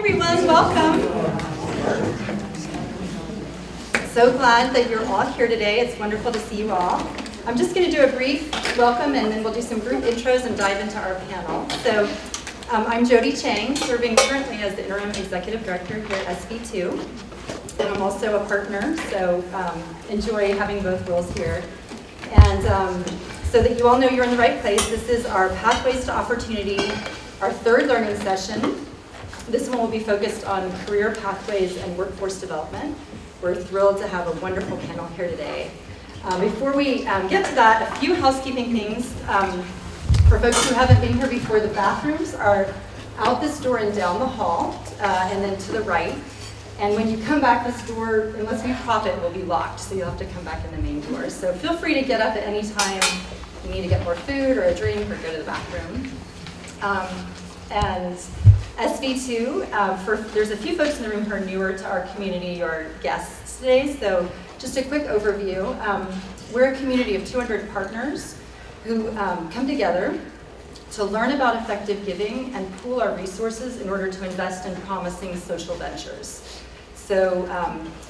everyone, welcome. So glad that you're all here today. It's wonderful to see you all. I'm just going to do a brief welcome and then we'll do some group intros and dive into our panel. So I'm Judy Chang, serving currently as the Interim Executive Director here at SV2. And I'm also a partner, so enjoy having both roles here. And so that you all know you're in the right place, this is our Pathways to Opportunity, our third learning session. This one will be focused on career pathways and workforce development. We're thrilled to have a wonderful panel here today. Before we get to that, a few housekeeping things. For folks who haven't been here before, the bathrooms are out this door and down the hall, and then to the right. And when you come back, this door, unless we prop it, will be locked, so you'll have to come back in the main door. So feel free to get up at any time you need to get more food or a drink or go to the bathroom. And SV2, there's a few folks in the room who are newer to our community or guests today, so just a quick overview. We're a community of 200 partners who come together to learn about effective giving and pool our resources in order to invest in promising social ventures. So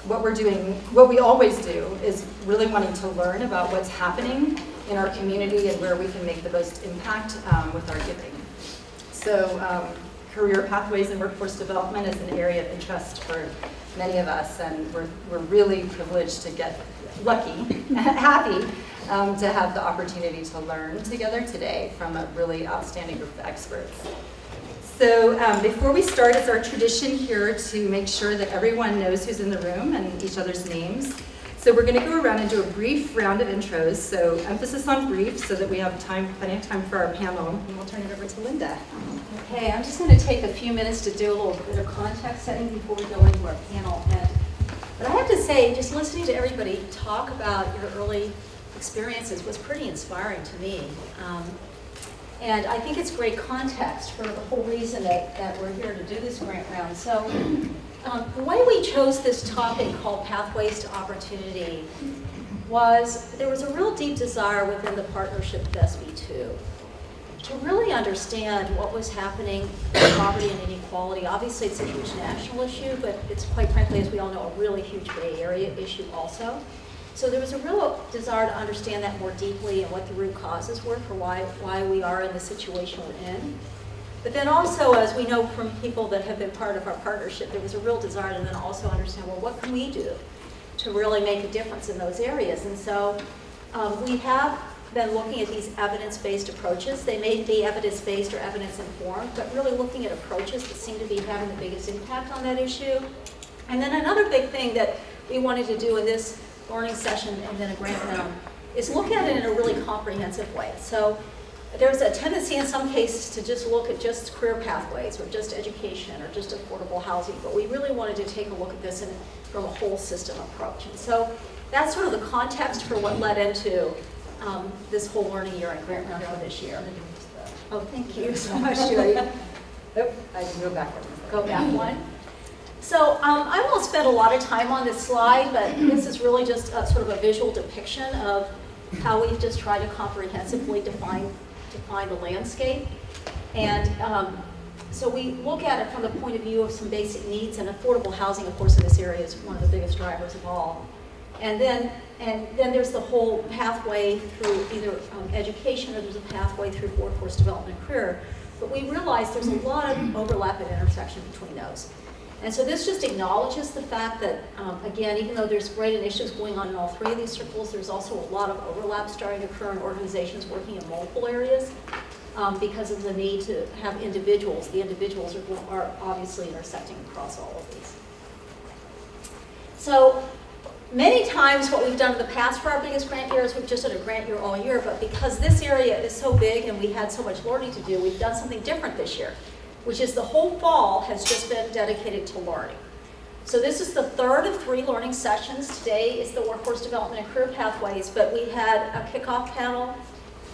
what we're doing, what we always do, is really wanting to learn about what's happening in our community and where we can make the most impact with our giving. So career pathways and workforce development is an area of interest for many of us, and we're really privileged to get lucky, happy to have the opportunity to learn together today from a really outstanding group of experts. So before we start, it's our tradition here to make sure that everyone knows who's in the room and each other's names. So we're going to go around and do a brief round of intros, so emphasis on brief so that we have plenty of time for our panel, and we'll turn it over to Linda. Okay, I'm just going to take a few minutes to do a little bit of context setting before we go into our panel. But I have to say, just listening to everybody talk about your early experiences was pretty inspiring to me. And I think it's great context for the whole reason that we're here to do this grant round. So the way we chose this topic called Pathways to Opportunity was there was a real deep desire within the partnership of SV2 to really understand what was happening with poverty and inequality. Obviously, it's a huge national issue, but it's quite frankly, as we all know, a really huge Bay Area issue also. So there was a real desire to understand that more deeply and what the root causes were for why we are in the situation we're in. But then also, as we know from people that have been part of our partnership, there was a real desire to then also understand, well, what can we do to really make a difference in those areas? And so we have been looking at these evidence-based approaches. They may be evidence-based or evidence-informed, but really looking at approaches that seem to be having the biggest impact on that issue. And then another big thing that we wanted to do in this learning session and then a grant round is look at it in a really comprehensive way. So there's a tendency in some cases to just look at just career pathways or just education or just affordable housing, but we really wanted to take a look at this from a whole system approach. And so that's sort of the context for what led into this whole learning year and grant round for this year. Oh, thank you so much, Judy. Oh, I can go backwards. Go back one. So I won't spend a lot of time on this slide, but this is really just sort of a visual depiction of how we've just tried to comprehensively define the landscape. And so we look at it from the point of view of some basic needs, and affordable housing, of course, in this area is one of the biggest drivers of all. And then there's the whole pathway through either education or there's a pathway through workforce development and career. But we realize there's a lot of overlap and intersection between those. And so this just acknowledges the fact that, again, even though there's great initiatives going on in all three of these circles, there's also a lot of overlap starting to occur in organizations working in multiple areas because of the need to have individuals. The individuals are obviously intersecting across all of these. So many times what we've done in the past for our biggest grant year is we've just done a grant year all year, but because this area is so big and we had so much learning to do, we've done something different this year, which is the whole fall has just been dedicated to learning. So this is the third of 3 learning sessions. Today is the workforce development and career pathways, but we had a kickoff panel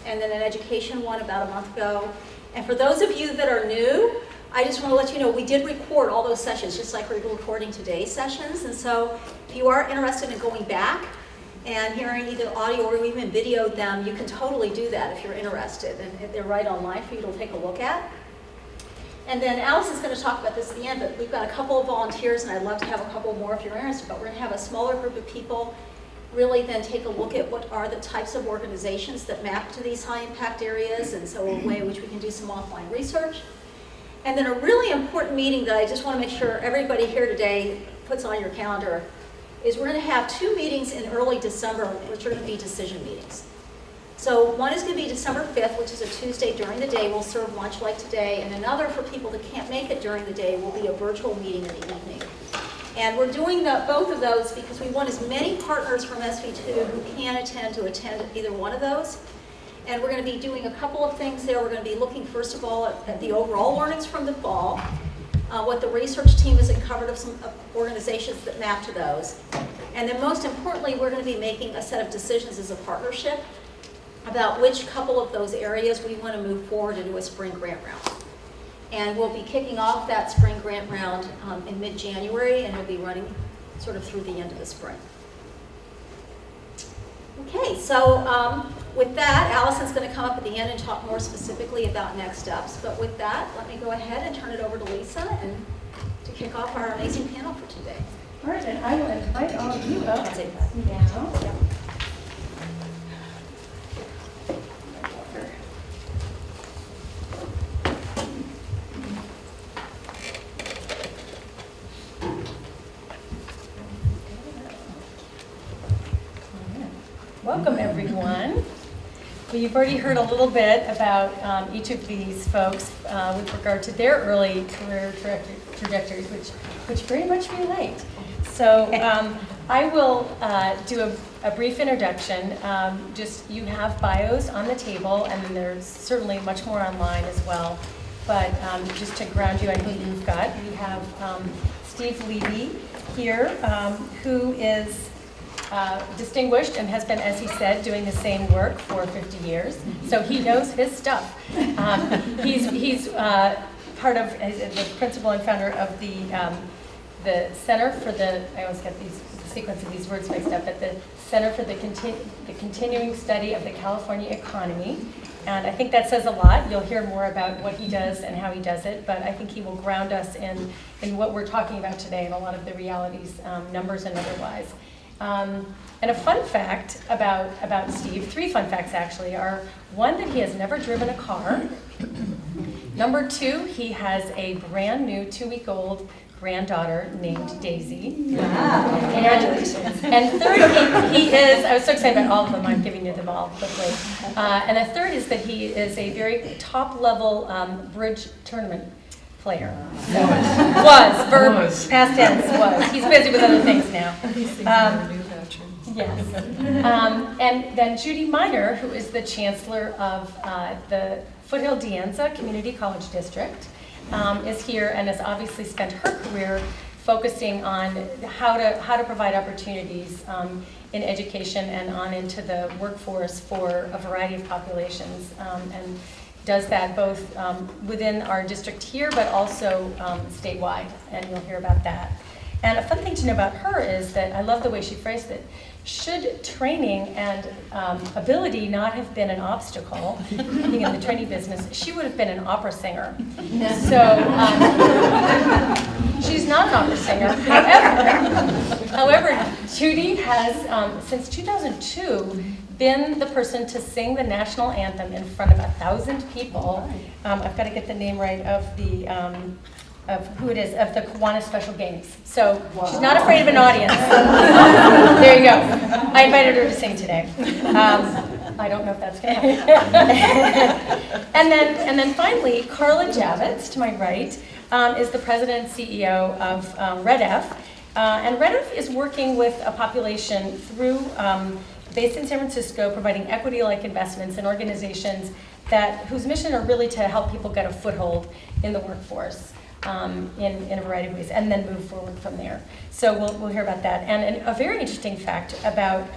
and then an education one about a month ago. And for those of you that are new, I just want to let you know we did record all those sessions, just like we're recording today's sessions. And so if you are interested in going back and hearing either audio or even videoed them, you can totally do that if you're interested. And they're right online for you to take a look at. And then Alice is going to talk about this at the end, but we've got a couple of volunteers, and I'd love to have a couple more if you're interested, but we're going to have a smaller group of people really then take a look at what are the types of organizations that map to these high impact areas, and so a way in which we can do some offline research. And then a really important meeting that I just want to make sure everybody here today puts on your calendar is we're going to have 2 meetings in early December, which are going to be decision meetings. So one is going to be December 5th, which is a Tuesday during the day. We'll serve lunch like today. And another for people that can't make it during the day will be a virtual meeting in the evening. And we're doing both of those because we want as many partners from SV2 who can attend to attend either one of those. And we're going to be doing a couple of things there. We're going to be looking, first of all, at the overall learnings from the fall, what the research team has uncovered of some organizations that map to those. And then most importantly, we're going to be making a set of decisions as a partnership about which couple of those areas we want to move forward into a spring grant round. And we'll be kicking off that spring grant round in mid-January, and it'll be running sort of through the end of the spring. Okay, so with that, Allison's going to come up at the end and talk more specifically about next steps. But with that, let me go ahead and turn it over to Lisa and to kick off our amazing panel for today. All right, and I will invite all of you up That's it. now. Yep. Welcome, everyone. Well, you've already heard a little bit about each of these folks with regard to their early career trajectories, which very much relate. So I will do a brief introduction. Just you have bios on the table, and then there's certainly much more online as well. But just to ground you on who you've got, we have Steve Levy here, who is distinguished and has been, as he said, doing the same work for 50 years. So he knows his stuff. He's part of, the principal and founder of the Center for the, I always get the sequence of these words mixed up, but the Center for the Continuing Study of the California Economy. And I think that says a lot. You'll hear more about what he does and how he does it, but I think he will ground us in what we're talking about today and a lot of the realities, numbers and otherwise. And a fun fact about Steve, 3 fun facts actually, are 1, that he has never driven a car. Number 2, he has a brand new 2-week-old granddaughter named Daisy. Wow. Congratulations. And 3rd, he is, I was so excited about all of them, I'm giving you them all quickly. And the 3rd is that he is a very top-level bridge tournament player. Was, past tense, was. He's busy with other things now. Yes. And then Judy Miner, who is the Chancellor of the Foothill-De Anza Community College District, is here and has obviously spent her career focusing on how to provide opportunities in education and on into the workforce for a variety of populations, and does that both within our district here, but also statewide, and you'll hear about that. And a fun thing to know about her is that I love the way she phrased it. Should training and ability not have been an obstacle, being in the training business, she would have been an opera singer. So she's not an opera singer. However, Judy has, since 2002, been the person to sing the national anthem in front of 1,000 people. I've got to get the name right of the of who it is, of the Kiwanis Special Games. So she's not afraid of an audience. There you go. I invited her to sing today. I don't know if that's going to happen. and then finally, Carla Javits, to my right, is the president and CEO of REDF. And REDF is working with a population through, based in San Francisco, providing equity-like investments in organizations whose mission are really to help people get a foothold in the workforce. In a variety of ways, and then move forward from there. So we'll hear about that. And a very interesting fact about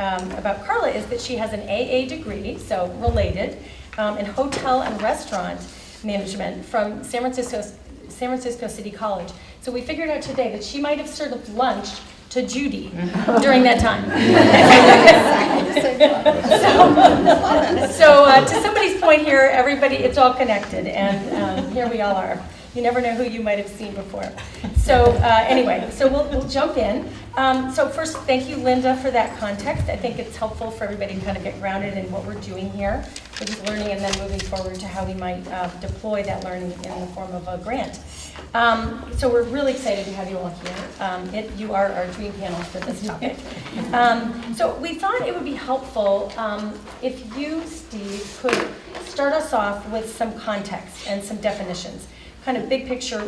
Carla is that she has an AA degree, so related, in hotel and restaurant management from San Francisco City College. So we figured out today that she might have served lunch to Judy during that time. So to somebody's point here, everybody, it's all connected, and here we all are. You never know who you might have seen before. So anyway, so we'll jump in. So first, thank you, Linda, for that context. I think it's helpful for everybody to kind of get grounded in what we're doing here, which is learning and then moving forward to how we might deploy that learning in the form of a grant. So we're really excited to have you all here. You are our dream panel for this topic. So we thought it would be helpful if you, Steve, could start us off with some context and some definitions, kind of big picture,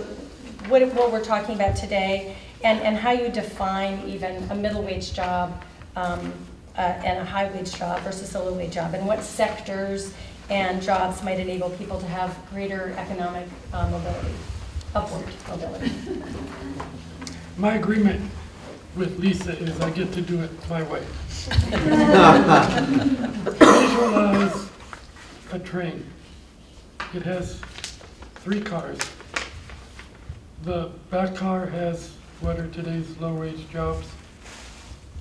what we're talking about today, and how you define even a middle wage job and a high wage job versus a low wage job, and what sectors and jobs might enable people to have greater economic mobility, upward mobility. My agreement with Lisa is I get to do it my way. Visualize a train. It has 3 cars. The back car has what are today's low-wage jobs.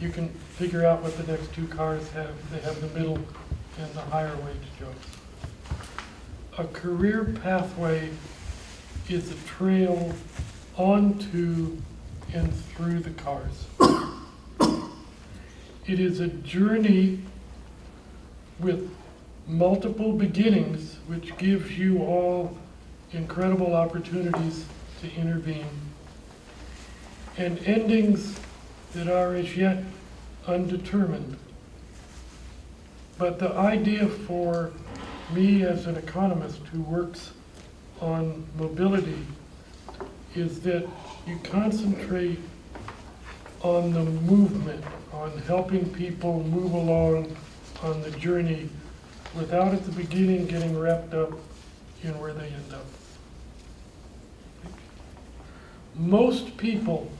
You can figure out what the next 2 cars have. They have the middle and the higher wage jobs. A career pathway is a trail onto and through the cars. It is a journey with multiple beginnings, which gives you all incredible opportunities to intervene, and endings that are as yet undetermined. But the idea for me as an economist who works on mobility is that you concentrate on the movement, on helping people move along on the journey without at the beginning getting wrapped up in where they end up. Most people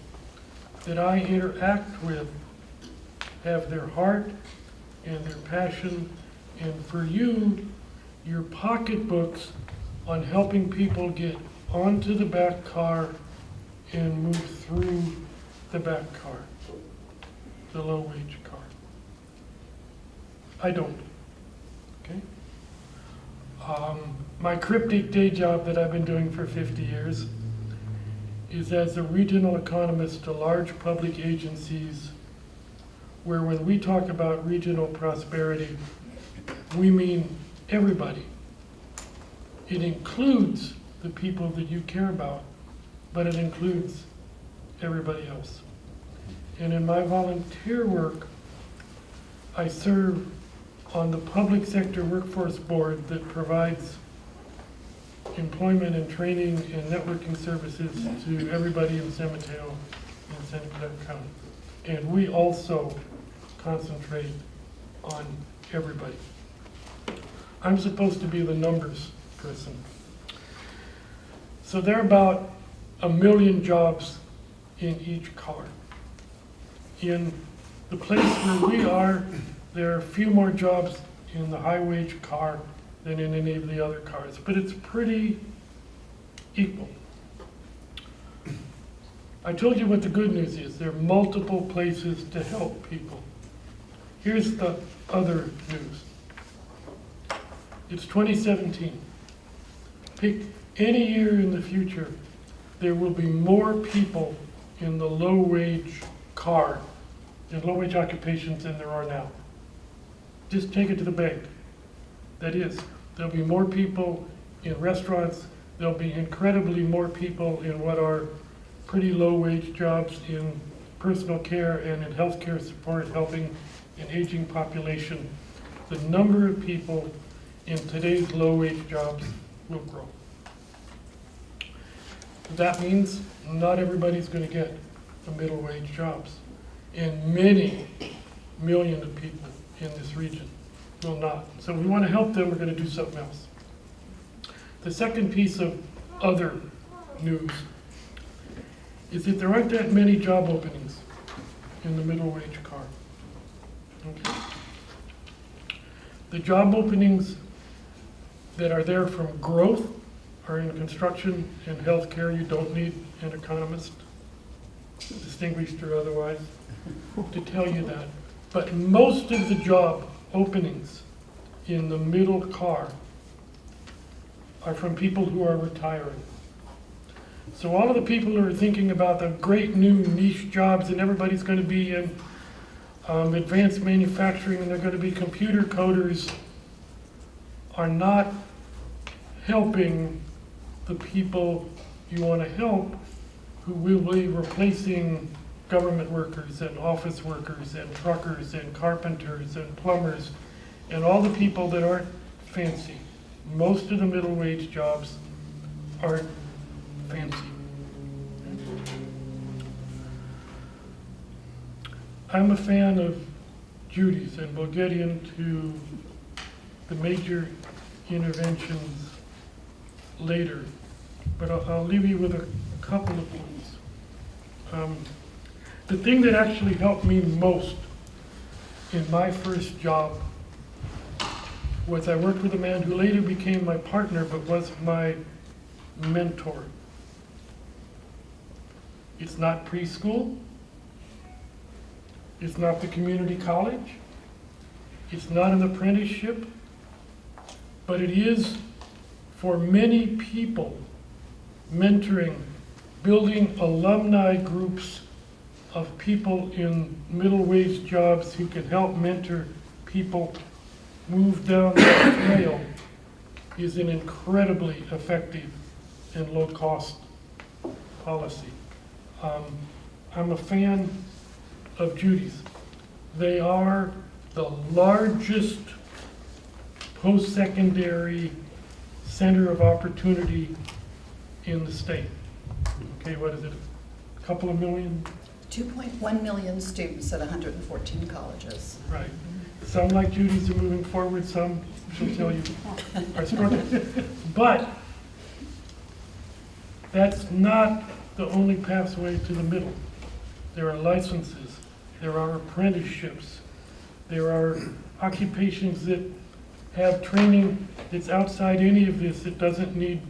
that I interact with have their heart and their passion, and for you, your pocketbooks on helping people get onto the back car and move through the back car, the low-wage car. I don't, okay? My cryptic day job that I've been doing for 50 years is as a regional economist to large public agencies, where when we talk about regional prosperity, we mean everybody. It includes the people that you care about, but it includes everybody else. And in my volunteer work, I serve on the public sector workforce board that provides employment and training and networking services to everybody in San Mateo and San Clemente County. And we also concentrate on everybody. I'm supposed to be the numbers person. So there are about 1 million jobs in each car. In the place where we are, there are a few more jobs in the high-wage car than in any of the other cars, but it's pretty equal. I told you what the good news is. There are multiple places to help people. Here's the other news. It's 2017. Pick any year in the future, there will be more people in the low-wage car, in low-wage occupations than there are now. Just take it to the bank. That is, there'll be more people in restaurants, there'll be incredibly more people in what are pretty low-wage jobs in personal care and in healthcare support, helping an aging population. The number of people in today's low-wage jobs will grow. That means not everybody's going to get the middle-wage jobs, and many millions of people in this region will not. So we want to help them. We're going to do something else. The second piece of other news is that there aren't that many job openings in the middle-wage car. Okay. The job openings that are there from growth are in construction and healthcare. You don't need an economist, distinguished or otherwise, to tell you that. But most of the job openings in the middle car are from people who are retiring. So all of the people who are thinking about the great new niche jobs and everybody's going to be in advanced manufacturing and they're going to be computer coders are not helping the people you want to help, who will be replacing government workers and office workers and truckers and carpenters and plumbers and all the people that aren't fancy. Most of the middle wage jobs aren't fancy. I'm a fan of Judy's, and we'll get into the major interventions later, but I'll leave you with a couple of points. The thing that actually helped me most in my first job was I worked with a man who later became my partner but was my mentor. It's not preschool. It's not the community college. It's not an apprenticeship. But it is, for many people, mentoring, building alumni groups of people in middle wage jobs who can help mentor people move down that trail is an incredibly effective and low-cost policy. I'm a fan of Judy's. They are the largest post-secondary center of opportunity in the state. Okay, what is it? A couple of million? 2.1 million students at 114 colleges. Right. Some like Judy's are moving forward, some, she'll tell you, are struggling. But that's not the only pathway to the middle. There are licenses, there are apprenticeships, there are occupations that have training that's outside any of this, that doesn't need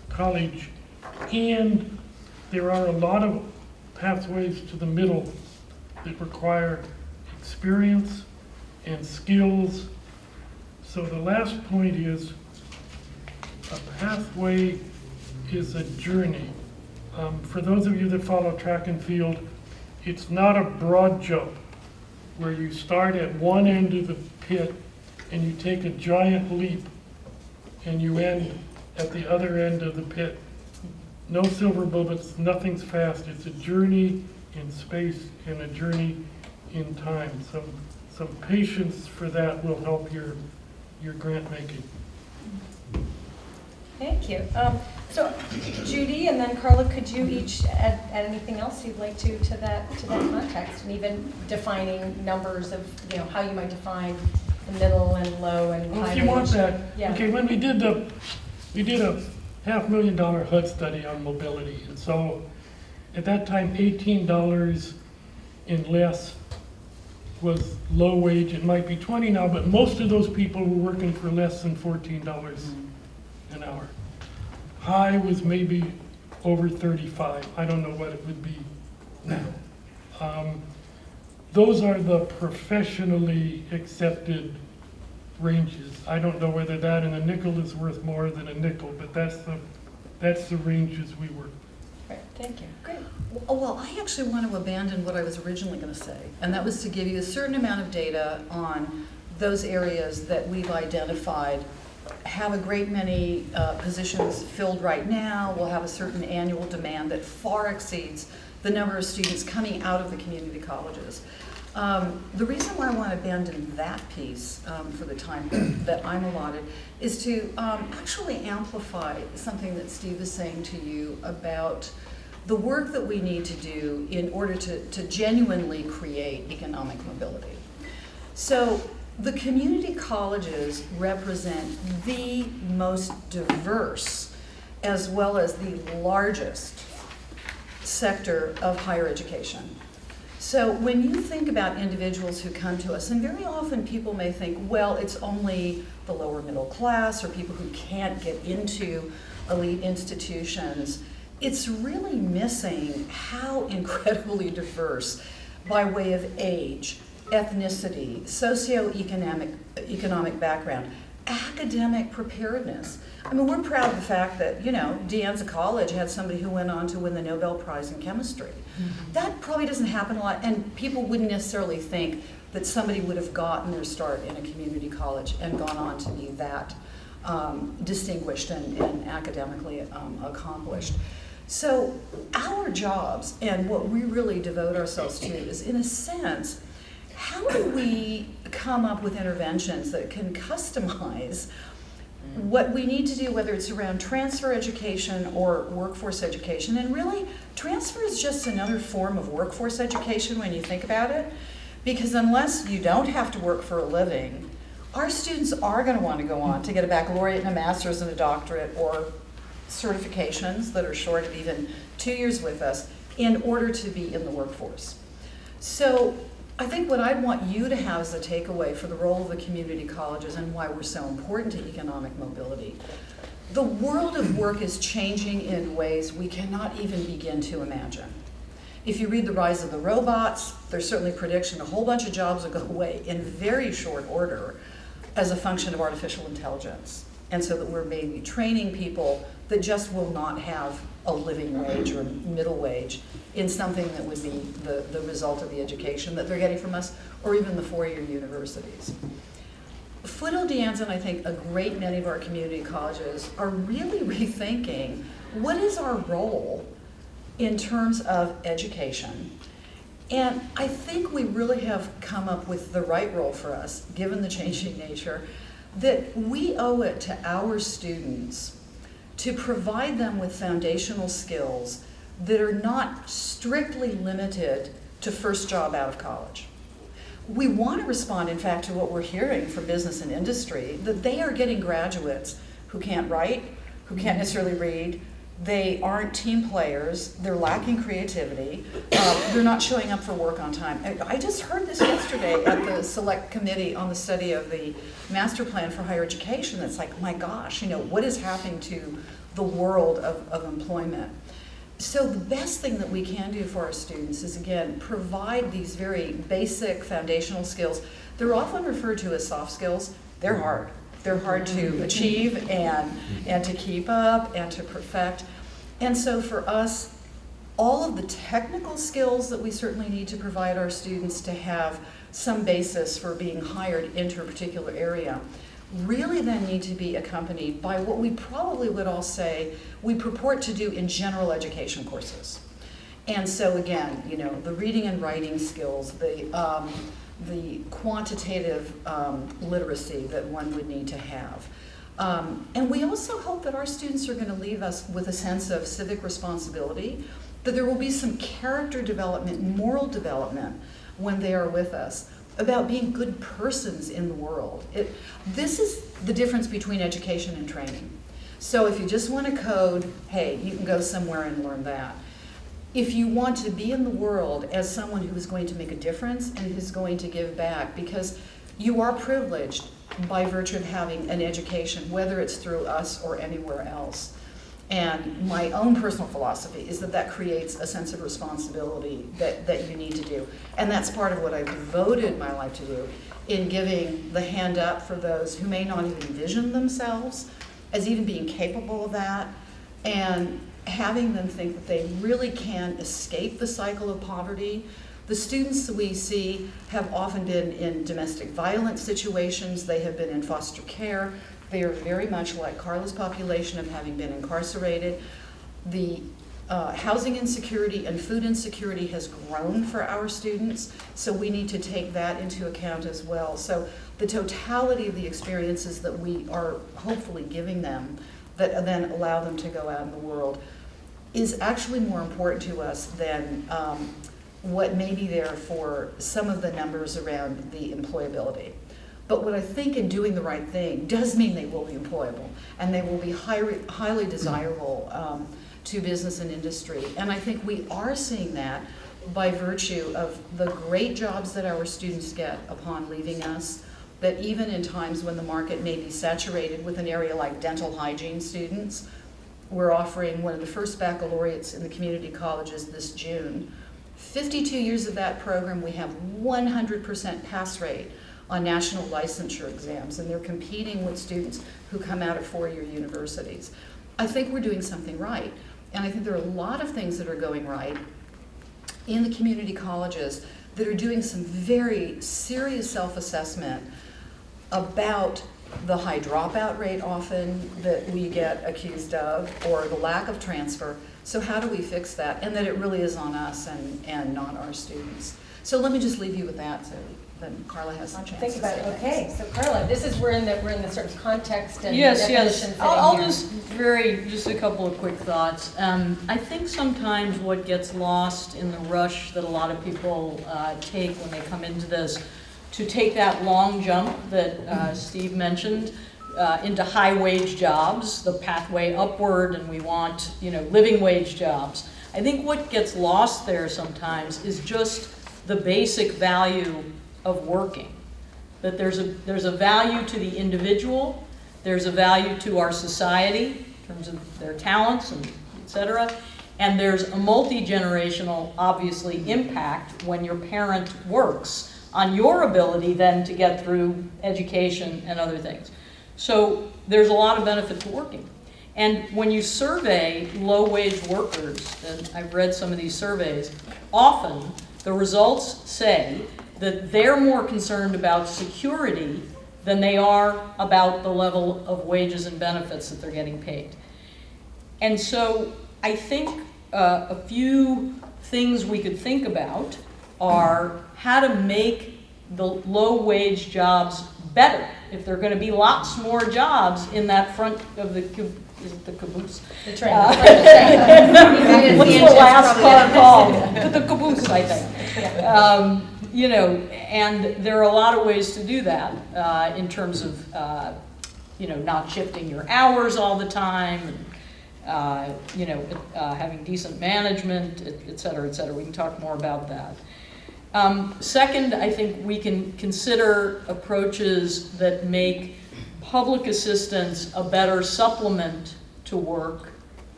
college. And there are a lot of pathways to the middle that require experience and skills. So the last point is, a pathway is a journey. For those of you that follow track and field, it's not a broad jump where you start at one end of the pit and you take a giant leap and you end at the other end of the pit. No silver bullets, nothing's fast. It's a journey in space and a journey in time. Some patience for that will help your grant making. Thank you. So Judy and then Carla, could you each add anything else you'd like to that context, and even defining numbers of, how you might define the middle and low and high Well, if wage? you want that, Yeah. okay, when we did a $500,000 HUD study on mobility, and so at that time, $18 and less was low wage. It might be 20 now, but most of those people were working for less than $14 an hour. High was maybe over 35. I don't know what it would be now. Those are the professionally accepted ranges. I don't know whether that and a nickel is worth more than a nickel, but that's the ranges we work. Right, thank you. Great. Well, I actually want to abandon what I was originally going to say, and that was to give you a certain amount of data on those areas that we've identified have a great many positions filled right now, will have a certain annual demand that far exceeds the number of students coming out of the community colleges. The reason why I want to abandon that piece for the time that I'm allotted is to actually amplify something that Steve is saying to you about the work that we need to do in order to genuinely create economic mobility. So the community colleges represent the most diverse as well as the largest sector of higher education. So when you think about individuals who come to us, and very often people may think, well, it's only the lower middle class or people who can't get into elite institutions, it's really missing how incredibly diverse by way of age, ethnicity, socioeconomic background, academic preparedness. I mean, we're proud of the fact that, you know, Anza College had somebody who went on to win the Nobel Prize in chemistry. That probably doesn't happen a lot, and people wouldn't necessarily think that somebody would have gotten their start in a community college and gone on to be that distinguished and academically accomplished. So our jobs and what we really devote ourselves to is, in a sense, how do we come up with interventions that can customize what we need to do, whether it's around transfer education or workforce education. And really, transfer is just another form of workforce education when you think about it, because unless you don't have to work for a living, our students are going to want to go on to get a baccalaureate and a master's and a doctorate, or certifications that are short of even 2 years with us, in order to be in the workforce. So I think what I'd want you to have as a takeaway for the role of the community colleges and why we're so important to economic mobility. The world of work is changing in ways we cannot even begin to imagine. If you read The Rise of the Robots, there's certainly prediction a whole bunch of jobs will go away in very short order as a function of artificial intelligence. And so that we're maybe training people that just will not have a living wage or middle wage in something that would be the result of the education that they're getting from us, or even the four-year universities. Foothill-De, and I think a great many of our community colleges are really rethinking what is our role in terms of education. And I think we really have come up with the right role for us, given the changing nature, that we owe it to our students to provide them with foundational skills that are not strictly limited to first job out of college. We want to respond, in fact, to what we're hearing from business and industry, that they are getting graduates who can't write, who can't necessarily read, they aren't team players, they're lacking creativity, they're not showing up for work on time. I just heard this yesterday at the select committee on the study of the master plan for higher education. It's like, my gosh, you know, what is happening to the world of employment? So the best thing that we can do for our students is, again, provide these very basic foundational skills. They're often referred to as soft skills. They're hard. They're hard to achieve and to keep up and to perfect. And so for us, all of the technical skills that we certainly need to provide our students to have some basis for being hired into a particular area really then need to be accompanied by what we probably would all say we purport to do in general education courses. And so again, you know, the reading and writing skills, the quantitative literacy that one would need to have. And we also hope that our students are going to leave us with a sense of civic responsibility, that there will be some character development, moral development when they are with us, about being good persons in the world. This is the difference between education and training. So if you just want to code, hey, you can go somewhere and learn that. If you want to be in the world as someone who is going to make a difference and who's going to give back, because you are privileged by virtue of having an education, whether it's through us or anywhere else. And my own personal philosophy is that that creates a sense of responsibility that you need to do. And that's part of what I've devoted my life to do, in giving the hand up for those who may not even envision themselves as even being capable of that, and having them think that they really can escape the cycle of poverty. The students that we see have often been in domestic violence situations, they have been in foster care, they are very much like Carla's population of having been incarcerated. The housing insecurity and food insecurity has grown for our students, so we need to take that into account as well. So the totality of the experiences that we are hopefully giving them that then allow them to go out in the world is actually more important to us than what may be there for some of the numbers around the employability. But what I think in doing the right thing does mean they will be employable, and they will be highly desirable to business and industry. And I think we are seeing that by virtue of the great jobs that our students get upon leaving us, that even in times when the market may be saturated with an area like dental hygiene students, we're offering one of the first baccalaureates in the community colleges this June. 52 years of that program, we have 100% pass rate on national licensure exams, and they're competing with students who come out of four-year universities. I think we're doing something right, and I think there are a lot of things that are going right in the community colleges that are doing some very serious self-assessment about the high dropout rate often that we get accused of, or the lack of transfer. So how do we fix that? And that it really is on us and not our students. So let me just leave you with that, so then Carla has some chance Think to about say it. things. Okay, so Carla, this is we're in the sort of context and Yes, definition yes. thing I'll here. just a couple of quick thoughts. I think sometimes what gets lost in the rush that a lot of people take when they come into this, to take that long jump that Steve mentioned into high wage jobs, the pathway upward, and we want, living wage jobs. I think what gets lost there sometimes is just the basic value of working. That there's a value to the individual, there's a value to our society in terms of their talents and et cetera, and there's a multi-generational, obviously, impact when your parent works on your ability then to get through education and other things. So there's a lot of benefit to working. And when you survey low-wage workers, and I've read some of these surveys, often the results say that they're more concerned about security than they are about the level of wages and benefits that they're getting paid. And so I think a few things we could think about are how to make the low-wage jobs better. If there are going to be lots more jobs in that front of the is it the caboose? The train. What's the last car called? The caboose, I think. And there are a lot of ways to do that in terms of, not shifting your hours all the time, and, having decent management, et cetera, et cetera. We can talk more about that. Second, I think we can consider approaches that make public assistance a better supplement to work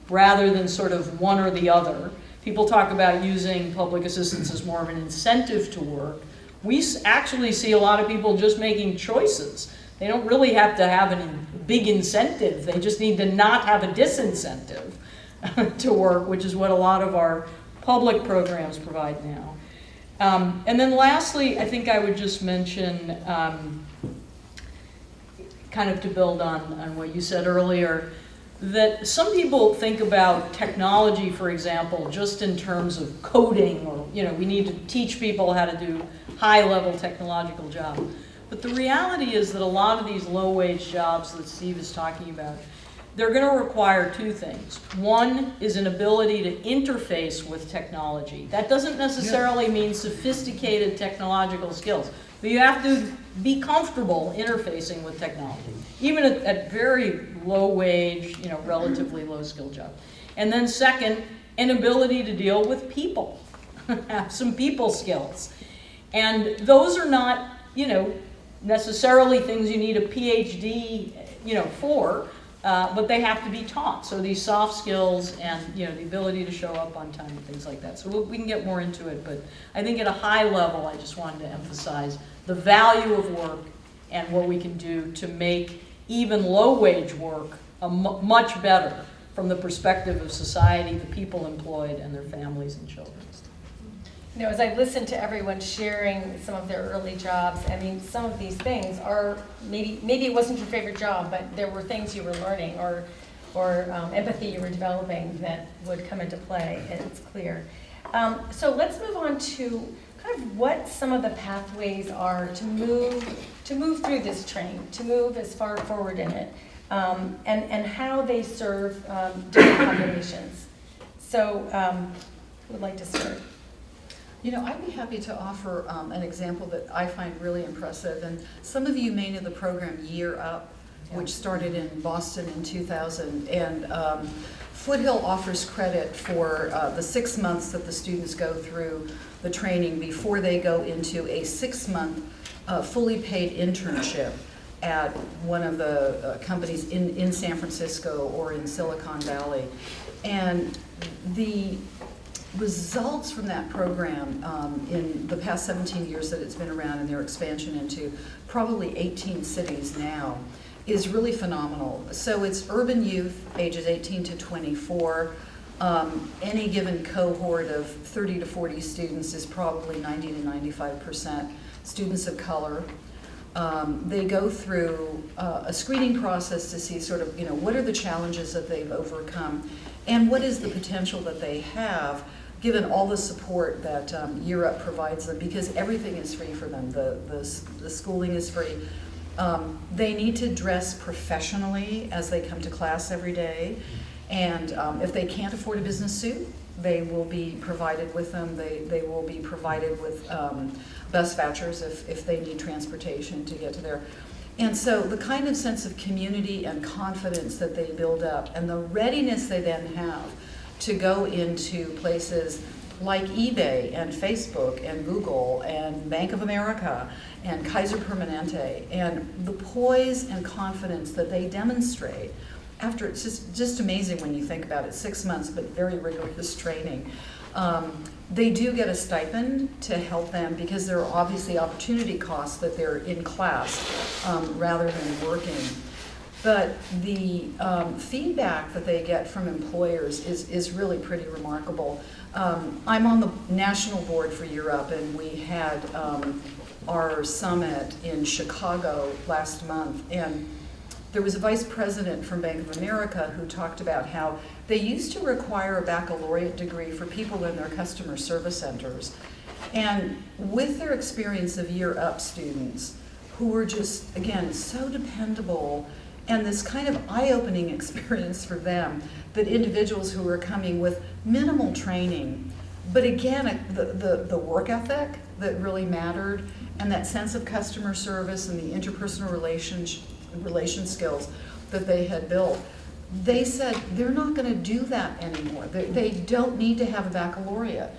rather than sort of one or the other. People talk about using public assistance as more of an incentive to work. We actually see a lot of people just making choices. They don't really have to have a big incentive. They just need to not have a disincentive to work, which is what a lot of our public programs provide now. And then lastly, I think I would just mention, kind of to build on what you said earlier, that some people think about technology, for example, just in terms of coding, or we need to teach people how to do high-level technological jobs. But the reality is that a lot of these low-wage jobs that Steve is talking about, they're going to require two things. One is an ability to interface with technology. That doesn't necessarily mean sophisticated technological skills, but you have to be comfortable interfacing with technology, even at very low wage, relatively low skill jobs. And then second, an ability to deal with people, have some people skills. And those are not, necessarily things you need a PhD, for, but they have to be taught. So these soft skills and, the ability to show up on time and things like that. So we can get more into it, but I think at a high level, I just wanted to emphasize the value of work and what we can do to make even low-wage work much better from the perspective of society, the people employed, and their families and children. As I listened to everyone sharing some of their early jobs, I mean, some of these things are, maybe it wasn't your favorite job, but there were things you were learning or empathy you were developing that would come into play, and it's clear. So let's move on to kind of what some of the pathways are to move through this train, to move as far forward in it, and how they serve different populations. So who would like to start? I'd be happy to offer an example that I find really impressive. And some of you may know the program Year Up, which started in Boston in 2000. And Foothill offers credit for the 6 months that the students go through the training before they go into a 6-month fully paid internship at one of the companies in San Francisco or in Silicon Valley. And results from that program in the past 17 years that it's been around and their expansion into probably 18 cities now is really phenomenal. So it's urban youth, ages 18 to 24. Any given cohort of 30 to 40 students is probably 90 to 95% students of color. They go through a screening process to see sort of, what are the challenges that they've overcome and what is the potential that they have given all the support that Year Up provides them, because everything is free for them. The schooling is free. They need to dress professionally as they come to class every day. And if they can't afford a business suit, they will be provided with them. They will be provided with bus vouchers if they need transportation to get to there. And so the kind of sense of community and confidence that they build up and the readiness they then have to go into places like eBay and Facebook and Google and Bank of America and Kaiser Permanente, and the poise and confidence that they demonstrate after, it's just amazing when you think about it, 6 months but very rigorous training. They do get a stipend to help them because there are obviously opportunity costs that they're in class rather than working. But the feedback that they get from employers is really pretty remarkable. I'm on the national board for Year Up, and we had our summit in Chicago last month, and there was a vice president from Bank of America who talked about how they used to require a baccalaureate degree for people in their customer service centers. And with their experience of Year Up students who were just, again, so dependable, and this kind of eye-opening experience for them, that individuals who were coming with minimal training, but again, the work ethic that really mattered, and that sense of customer service and the interpersonal relation skills that they had built, they said they're not going to do that anymore. They don't need to have a baccalaureate.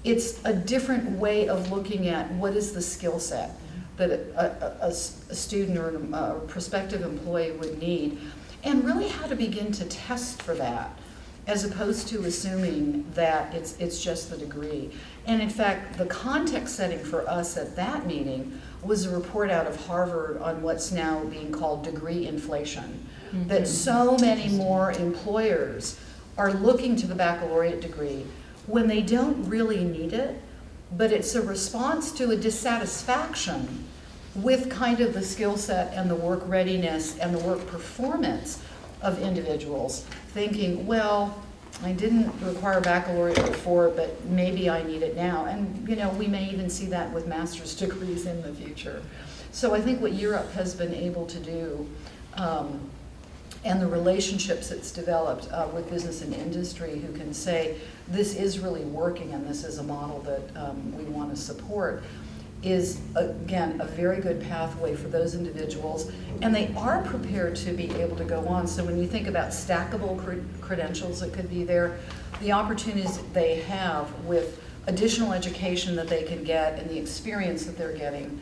It's a different way of looking at what is the skill set that a student or a prospective employee would need, and really how to begin to test for that, as opposed to assuming that it's just the degree. And in fact, the context setting for us at that meeting was a report out of Harvard on what's now being called degree inflation, that so many more employers are looking to the baccalaureate degree when they don't really need it, but it's a response to a dissatisfaction with kind of the skill set and the work readiness and the work performance of individuals, thinking, well, I didn't require a baccalaureate before, but maybe I need it now. And we may even see that with master's degrees in the future. So I think what Year Up has been able to do, and the relationships it's developed with business and industry who can say, this is really working and this is a model that we want to support, is, again, a very good pathway for those individuals. And they are prepared to be able to go on. So when you think about stackable credentials that could be there, the opportunities they have with additional education that they can get and the experience that they're getting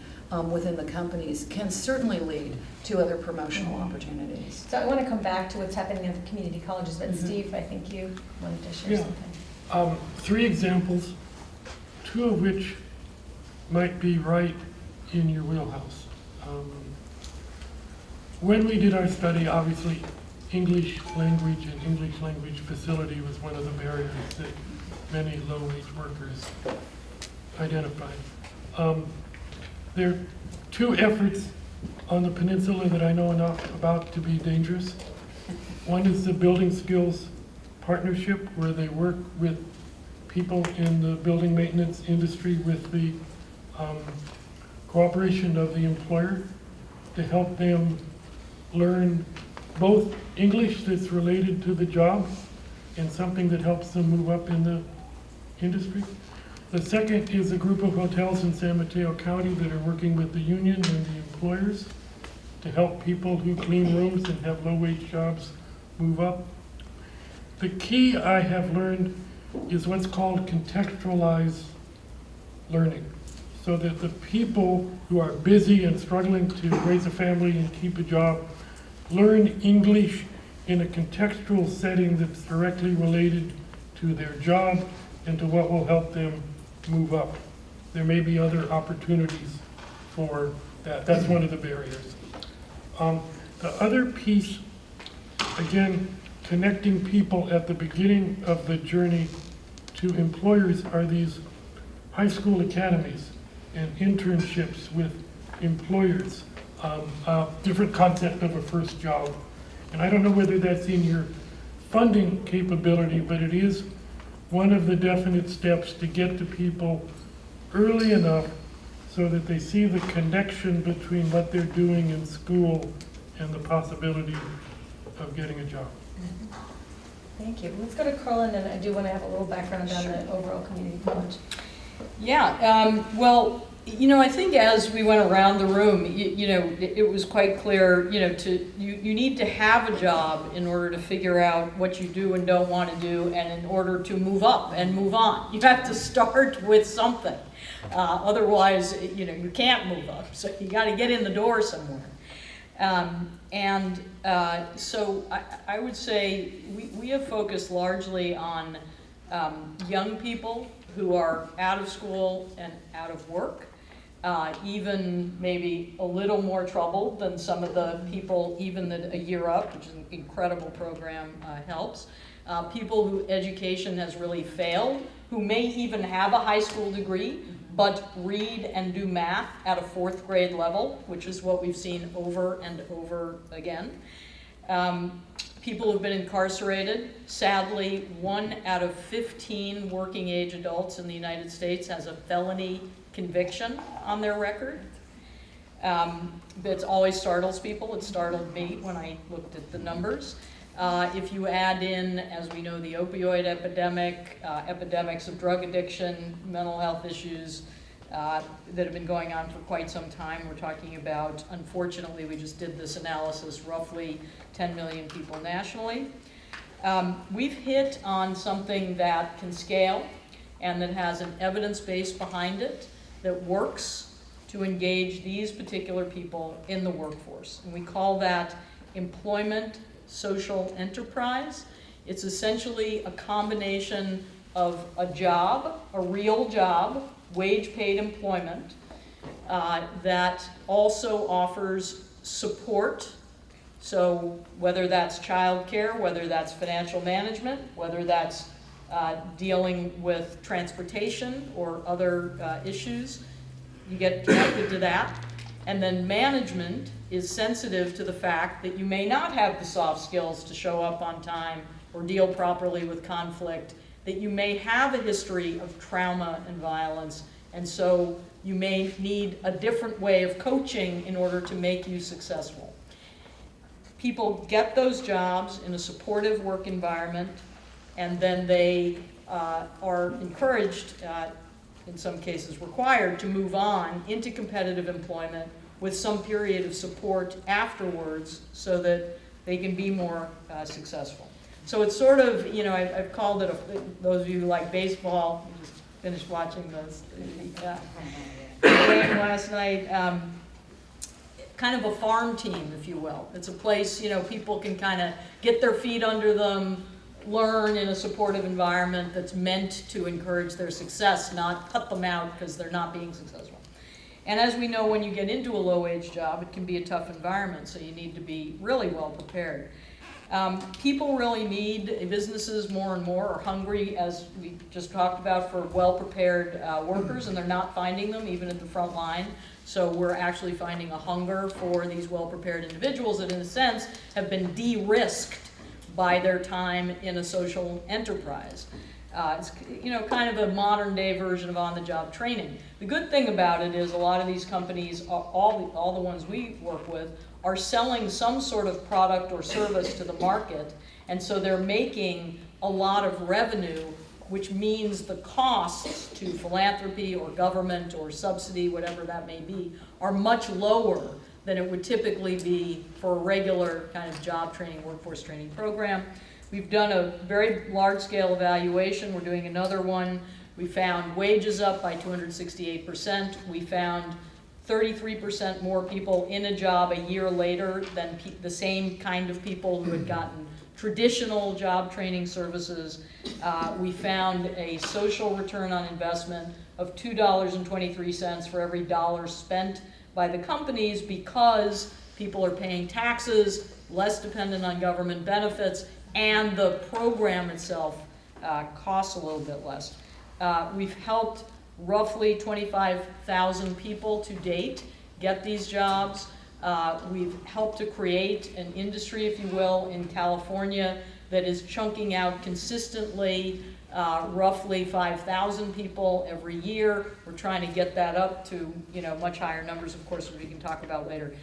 within the companies can certainly lead to other promotional opportunities. So I want to come back to what's happening at the community colleges, but Steve, I think you wanted to share something. 3 examples, 2 of which might be right in your wheelhouse. When we did our study, obviously English language and English language facility was one of the barriers that many low-wage workers identified. There are 2 efforts on the peninsula that I know enough about to be dangerous. One is the Building Skills Partnership, where they work with people in the building maintenance industry with the cooperation of the employer to help them learn both English that's related to the job and something that helps them move up in the industry. The second is a group of hotels in San Mateo County that are working with the union and the employers to help people who clean rooms and have low-wage jobs move up. The key I have learned is what's called contextualized learning, so that the people who are busy and struggling to raise a family and keep a job learn English in a contextual setting that's directly related to their job into what will help them move up. There may be other opportunities for that. That's one of the barriers. The other piece, again, connecting people at the beginning of the journey to employers are these high school academies and internships with employers. Different concept of a first job. And I don't know whether that's in your funding capability, but it is one of the definite steps to get to people early enough so that they see the connection between what they're doing in school and the possibility of getting a job. Thank you. Let's go to Carla, and then I do want to have a little background on the overall community college. Yeah, well, I think as we went around the room, it was quite clear, you need to have a job in order to figure out what you do and don't want to do, and in order to move up and move on. You have to start with something. Otherwise, you can't move up. So you got to get in the door somewhere. So I would say we have focused largely on young people who are out of school and out of work, even maybe a little more troubled than some of the people even that a year up, which is an incredible program, helps. People whose education has really failed, who may even have a high school degree, but read and do math at a 4th grade level, which is what we've seen over and over again. People who've been incarcerated. Sadly, 1 out of 15 working age adults in the United States has a felony conviction on their record. That always startles people. It startled me when I looked at the numbers. If you add in, as we know, the opioid epidemic, epidemics of drug addiction, mental health issues that have been going on for quite some time, we're talking about, unfortunately, we just did this analysis, roughly 10 million people nationally. We've hit on something that can scale and that has an evidence base behind it that works to engage these particular people in the workforce. And we call that employment social enterprise. It's essentially a combination of a job, a real job, wage-paid employment, that also offers support. So whether that's childcare, whether that's financial management, whether that's dealing with transportation or other issues, you get connected to that. And then management is sensitive to the fact that you may not have the soft skills to show up on time or deal properly with conflict, that you may have a history of trauma and violence, and so you may need a different way of coaching in order to make you successful. People get those jobs in a supportive work environment, and then they are encouraged, in some cases required, to move on into competitive employment with some period of support afterwards so that they can be more successful. So it's sort of, I've called it, those of you who like baseball, I just finished watching the game last night, kind of a farm team, if you will. It's a place, people can kind of get their feet under them, learn in a supportive environment that's meant to encourage their success, not cut them out because they're not being successful. And as we know, when you get into a low-wage job, it can be a tough environment, so you need to be really well prepared. People really need, businesses more and more are hungry, as we just talked about, for well-prepared workers, and they're not finding them even at the front line. So we're actually finding a hunger for these well-prepared individuals that, in a sense, have been de-risked by their time in a social enterprise. It's kind of a modern-day version of on-the-job training. The good thing about it is a lot of these companies, all the ones we work with, are selling some sort of product or service to the market, and so they're making a lot of revenue, which means the costs to philanthropy or government or subsidy, whatever that may be, are much lower than it would typically be for a regular kind of job training, workforce training program. We've done a very large-scale evaluation. We're doing another one. We found wages up by 268%. We found 33% more people in a job a year later than the same kind of people who had gotten traditional job training services, we found a social return on investment of $2.23 for every dollar spent by the companies, because people are paying taxes, less dependent on government benefits, and the program itself costs a little bit less. We've helped roughly 25,000 people to date get these jobs. We've helped to create an industry, if you will, in California that is chunking out consistently roughly 5,000 people every year. We're trying to get that up to, you know, much higher numbers, of course, which we can talk about later.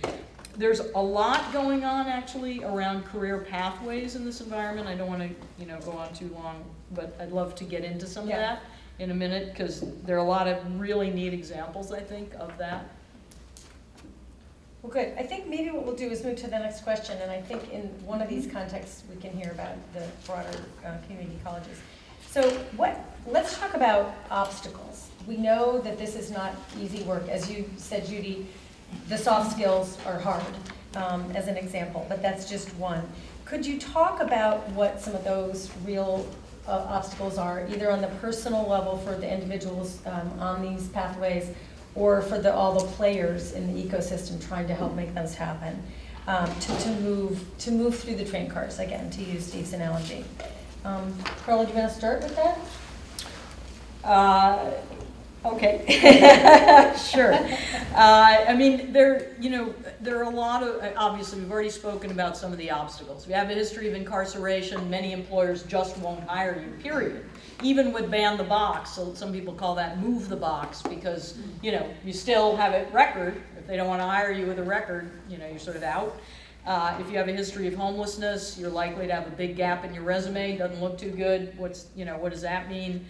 There's a lot going on actually around career pathways in this environment. I don't want to, you know, go on too long, but I'd love to get into some of that in a minute, because there are a lot of really neat examples, I think, of that. Well, good. I think maybe what we'll do is move to the next question, and I think in one of these contexts we can hear about the broader community colleges. So let's talk about obstacles. We know that this is not easy work. As you said, Judy, the soft skills are hard, as an example, but that's just one. Could you talk about what some of those real obstacles are, either on the personal level for the individuals on these pathways, or for all the players in the ecosystem trying to help make those happen, to move through the train cars, again, to use Steve's analogy. Carla, do you want to start with that? Okay, sure. I mean, there are a lot of, obviously, we've already spoken about some of the obstacles. We have a history of incarceration. Many employers just won't hire you, period. Even with ban the box, so some people call that move the box, because, you know, you still have a record. If they don't want to hire you with a record, you know, you're sort of out. If you have a history of homelessness, you're likely to have a big gap in your resume. Doesn't look too good. What does that mean?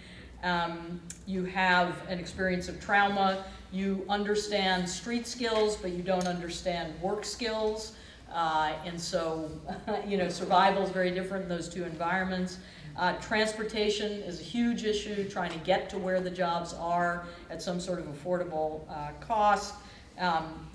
You have an experience of trauma. You understand street skills, but you don't understand work skills. And so, you know, survival is very different in those two environments. Transportation is a huge issue, trying to get to where the jobs are at some sort of affordable cost.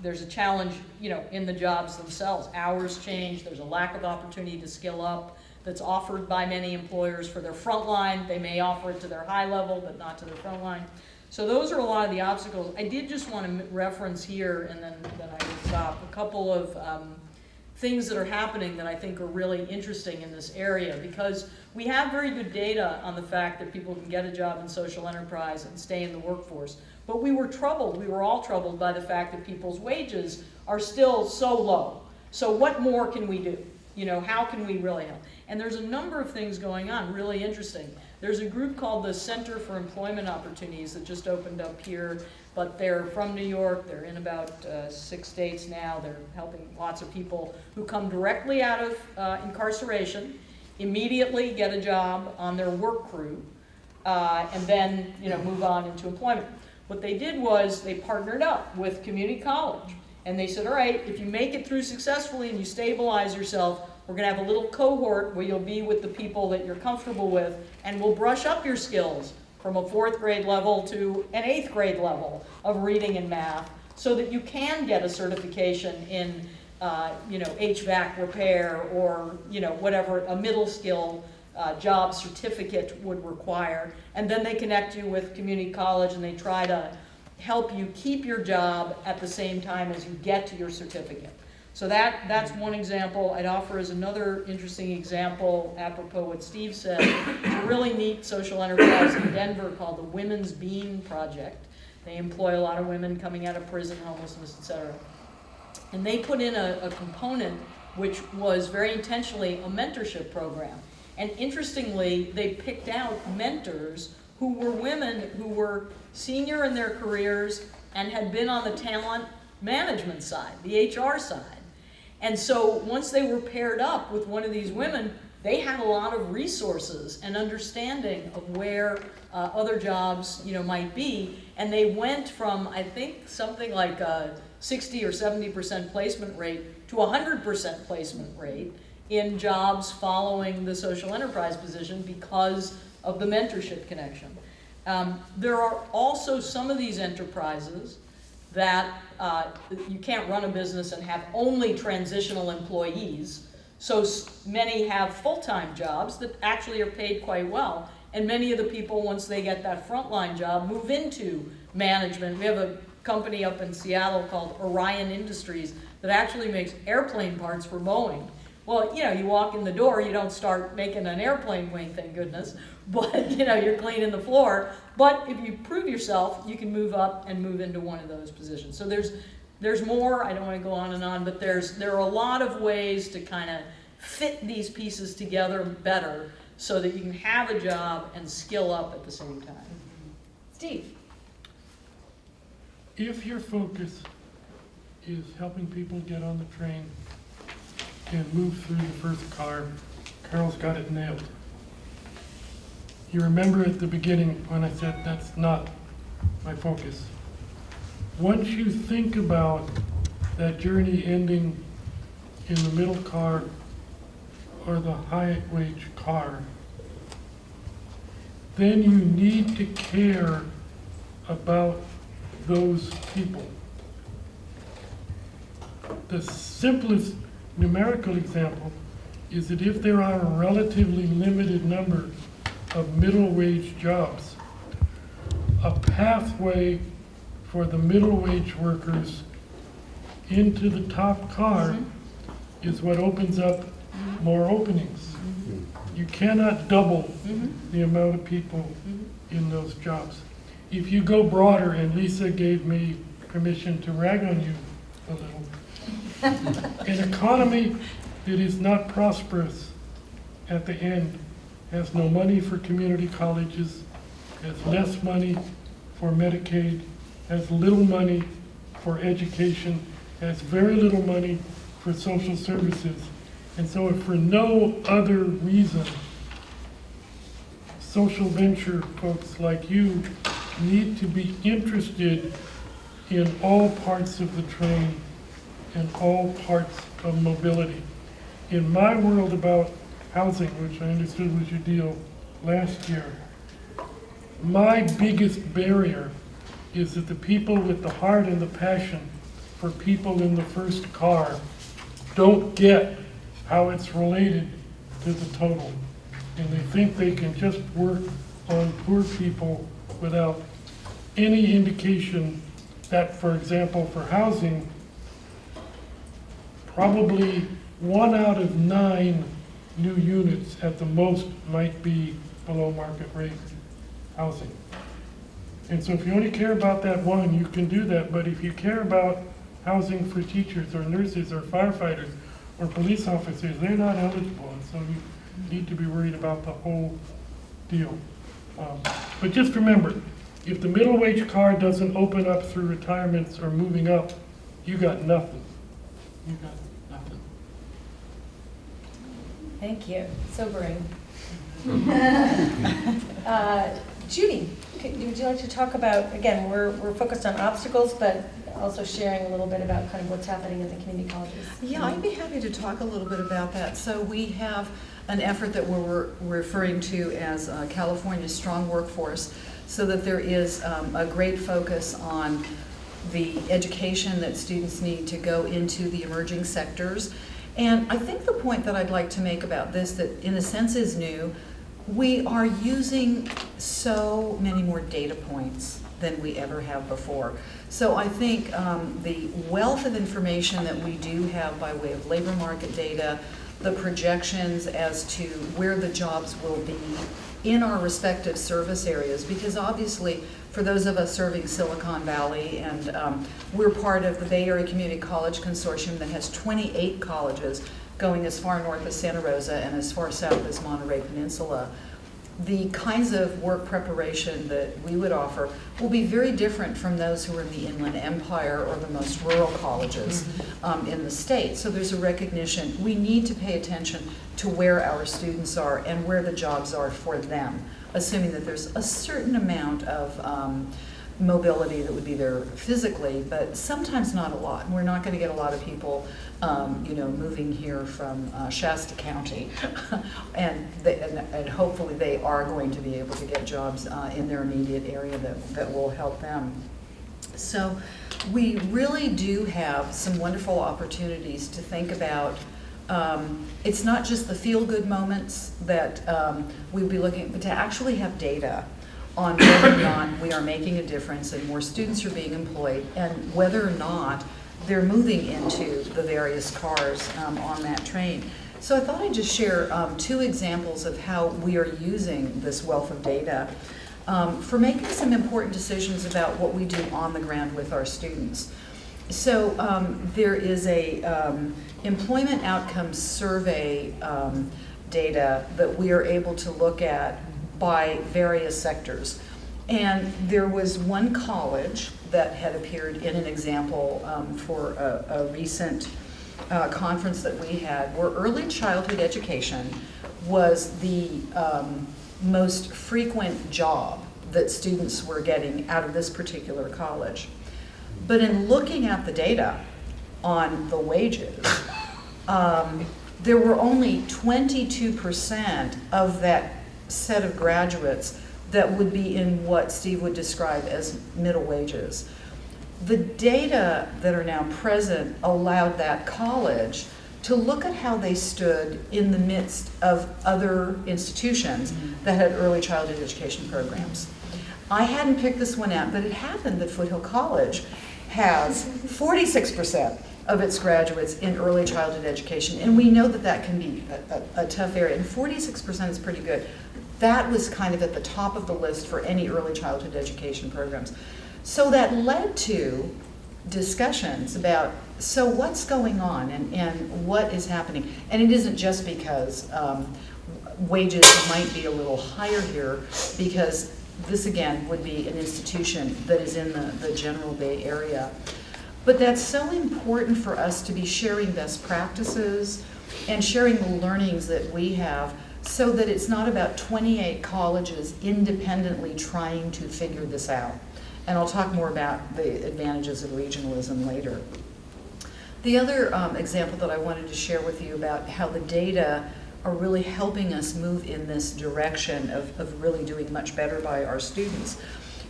There's a challenge, you know, in the jobs themselves. Hours change. There's a lack of opportunity to skill up that's offered by many employers for their front line. They may offer it to their high level, but not to their front line. So those are a lot of the obstacles. I did just want to reference here, and then I will stop, a couple of things that are happening that I think are really interesting in this area, because we have very good data on the fact that people can get a job in social enterprise and stay in the workforce. But we were all troubled by the fact that people's wages are still so low. So what more can we do? You know, how can we really help? And there's a number of things going on, really interesting. There's a group called the Center for Employment Opportunities that just opened up here, but they're from New York. They're in about 6 states now. They're helping lots of people who come directly out of incarceration, immediately get a job on their work crew, and then, you know, move on into employment. What they did was they partnered up with community college, and they said, all right, if you make it through successfully and you stabilize yourself, we're going to have a little cohort where you'll be with the people that you're comfortable with, and we'll brush up your skills from a 4th grade level to an 8th grade level of reading and math, so that you can get a certification in you know, HVAC repair, or, you know, whatever a middle skill job certificate would require. And then they connect you with community college, and they try to help you keep your job at the same time as you get to your certificate. So that's one example. I'd offer as another interesting example, apropos what Steve said, a really neat social enterprise in Denver called the Women's Bean Project. They employ a lot of women coming out of prison, homelessness, etc. And they put in a component which was very intentionally a mentorship program. And interestingly, they picked out mentors who were women who were senior in their careers and had been on the talent management side, the HR side. And so once they were paired up with one of these women, they had a lot of resources and understanding of where other jobs, you know, might be. And they went from, I think, something like a 60 or 70% placement rate to 100% placement rate in jobs following the social enterprise position because of the mentorship connection. There are also some of these enterprises that you can't run a business and have only transitional employees. So many have full-time jobs that actually are paid quite well. And many of the people, once they get that frontline job, move into management. We have a company up in Seattle called Orion Industries that actually makes airplane parts for Boeing. Well, you know, you walk in the door, you don't start making an airplane wing, thank goodness, but you know, you're cleaning the floor. But if you prove yourself, you can move up and move into one of those positions. So there's more, I don't want to go on and on, but there are a lot of ways to kind of fit these pieces together better so that you can have a job and skill up at the same time. Steve? If your focus is helping people get on the train and move through the first car, Carl's got it nailed. You remember at the beginning when I said that's not my focus. Once you think about that journey ending in the middle car or the high wage car, then you need to care about those people. The simplest numerical example is that if there are a relatively limited number of middle wage jobs, a pathway for the middle wage workers into the top car is what opens up more openings. You cannot double the amount of people in those jobs. If you go broader, and Lisa gave me permission to rag on you a little, an economy that is not prosperous at the end has no money for community colleges, has less money for Medicaid, has little money for education, has very little money for social services. And so if for no other reason, social venture folks like you need to be interested in all parts of the train and all parts of mobility. In my world about housing, which I understood was your deal last year, my biggest barrier is that the people with the heart and the passion for people in the first car don't get how it's related to the total. And they think they can just work on poor people without any indication that, for example, for housing, probably 1 out of 9 new units at the most might be below market rate housing. And so if you only care about that one, you can do that. But if you care about housing for teachers or nurses or firefighters or police officers, they're not eligible. And so you need to be worried about the whole deal. But just remember, if the middle wage car doesn't open up through retirements or moving up, you got nothing. You got nothing. Thank you. Sobering. Judy, would you like to talk about, again, we're focused on obstacles, but also sharing a little bit about kind of what's happening at the community colleges. Yeah, I'd be happy to talk a little bit about that. So we have an effort that we're referring to as California's Strong Workforce, so that there is a great focus on the education that students need to go into the emerging sectors. And I think the point that I'd like to make about this, that in a sense is new, we are using so many more data points than we ever have before. So I think the wealth of information that we do have by way of labor market data, the projections as to where the jobs will be in our respective service areas, because obviously for those of us serving Silicon Valley, and we're part of the Bay Area Community College Consortium that has 28 colleges going as far north as Santa Rosa and as far south as Monterey Peninsula. The kinds of work preparation that we would offer will be very different from those who are in the Inland Empire or the most rural colleges in the state. So there's a recognition we need to pay attention to where our students are and where the jobs are for them, assuming that there's a certain amount of mobility that would be there physically, but sometimes not a lot. We're not going to get a lot of people moving here from Shasta County, and hopefully they are going to be able to get jobs in their immediate area that will help them. So we really do have some wonderful opportunities to think about It's not just the feel-good moments that we'll be looking at, but to actually have data on whether or not we are making a difference and more students are being employed, and whether or not they're moving into the various cars on that train. So I thought I'd just share 2 examples of how we are using this wealth of data for making some important decisions about what we do on the ground with our students. So there is a employment outcomes survey data that we are able to look at by various sectors. And there was one college that had appeared in an example for a recent conference that we had, where early childhood education was the most frequent job that students were getting out of this particular college. But in looking at the data on the wages, there were only 22% of that set of graduates that would be in what Steve would describe as middle wages. The data that are now present allowed that college to look at how they stood in the midst of other institutions that had early childhood education programs. I hadn't picked this one out, but it happened that Foothill College has 46% of its graduates in early childhood education, and we know that that can be a tough area, and 46% is pretty good. That was kind of at the top of the list for any early childhood education programs. So that led to discussions about, so what's going on and what is happening? And it isn't just because wages might be a little higher here, because this again would be an institution that is in the general Bay Area. But that's so important for us to be sharing best practices and sharing the learnings that we have, so that it's not about 28 colleges independently trying to figure this out. And I'll talk more about the advantages of regionalism later. The other example that I wanted to share with you about how the data are really helping us move in this direction of really doing much better by our students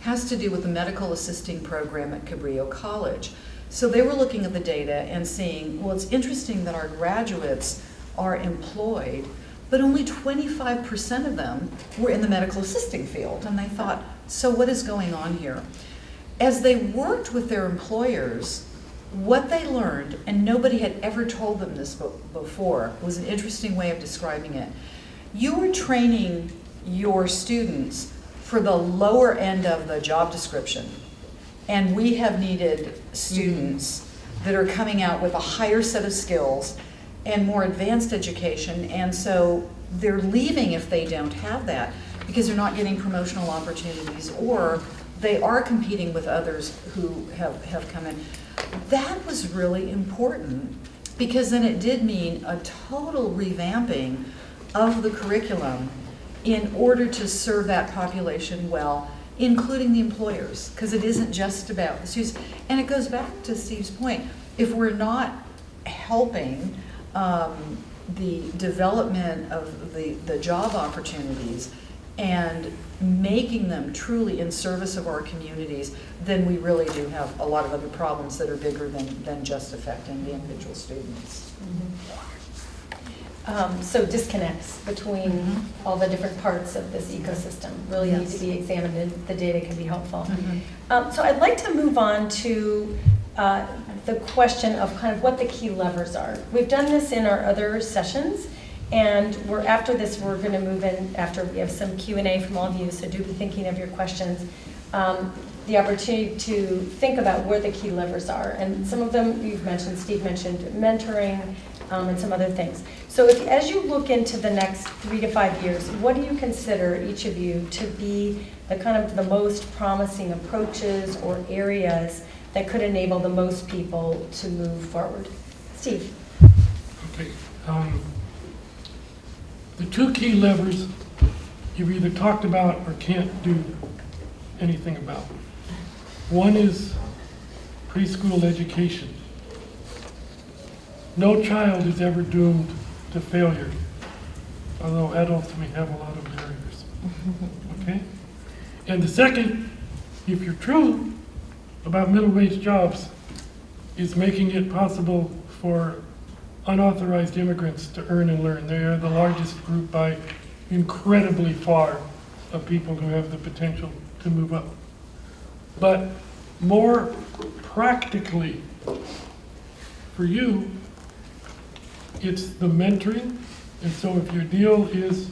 has to do with the medical assisting program at Cabrillo College. So they were looking at the data and seeing, well, it's interesting that our graduates are employed, but only 25% of them were in the medical assisting field. And they thought, so what is going on here? As they worked with their employers, what they learned, and nobody had ever told them this before, was an interesting way of describing it. You were training your students for the lower end of the job description, and we have needed students that are coming out with a higher set of skills and more advanced education, and so they're leaving if they don't have that, because they're not getting promotional opportunities, or they are competing with others who have come in. That was really important, because then it did mean a total revamping of the curriculum in order to serve that population well, including the employers, because it isn't just about the students. And it goes back to Steve's point. If we're not helping the development of the job opportunities and making them truly in service of our communities, then we really do have a lot of other problems that are bigger than just affecting the individual students. So disconnects between all the different parts of this ecosystem really need to be examined, and the data can be helpful. So I'd like to move on to the question of kind of what the key levers are. We've done this in our other sessions, and after this we're going to move in after we have some Q&A from all of you, so do be thinking of your questions. The opportunity to think about where the key levers are, and some of them you've mentioned, Steve mentioned mentoring, and some other things. So as you look into the next 3 to 5 years, what do you consider, each of you, to be the kind of the most promising approaches or areas that could enable the most people to move forward? Steve. Okay. The 2 key levers you've either talked about or can't do anything about. One is preschool education. No child is ever doomed to failure, although adults may have a lot of barriers. Okay? And the second, if you're true about middle wage jobs, is making it possible for unauthorized immigrants to earn and learn. They are the largest group by incredibly far of people who have the potential to move up. But more practically, for you, it's the mentoring. And so if your deal is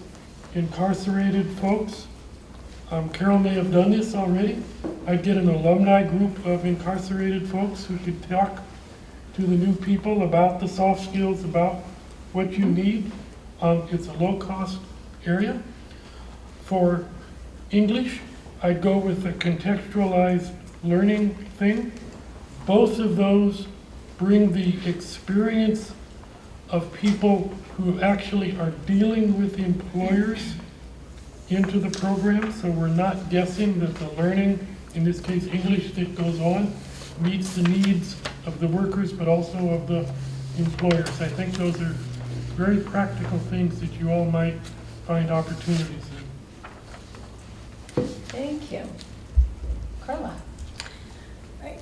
incarcerated folks, Carol may have done this already. I'd get an alumni group of incarcerated folks who could talk to the new people about the soft skills, about what you need. It's a low-cost area. For English, I'd go with a contextualized learning thing. Both of those bring the experience of people who actually are dealing with employers into the program, so we're not guessing that the learning, in this case English, that goes on meets the needs of the workers but also of the employers. I think those are very practical things that you all might find opportunities in. Thank you. Carla?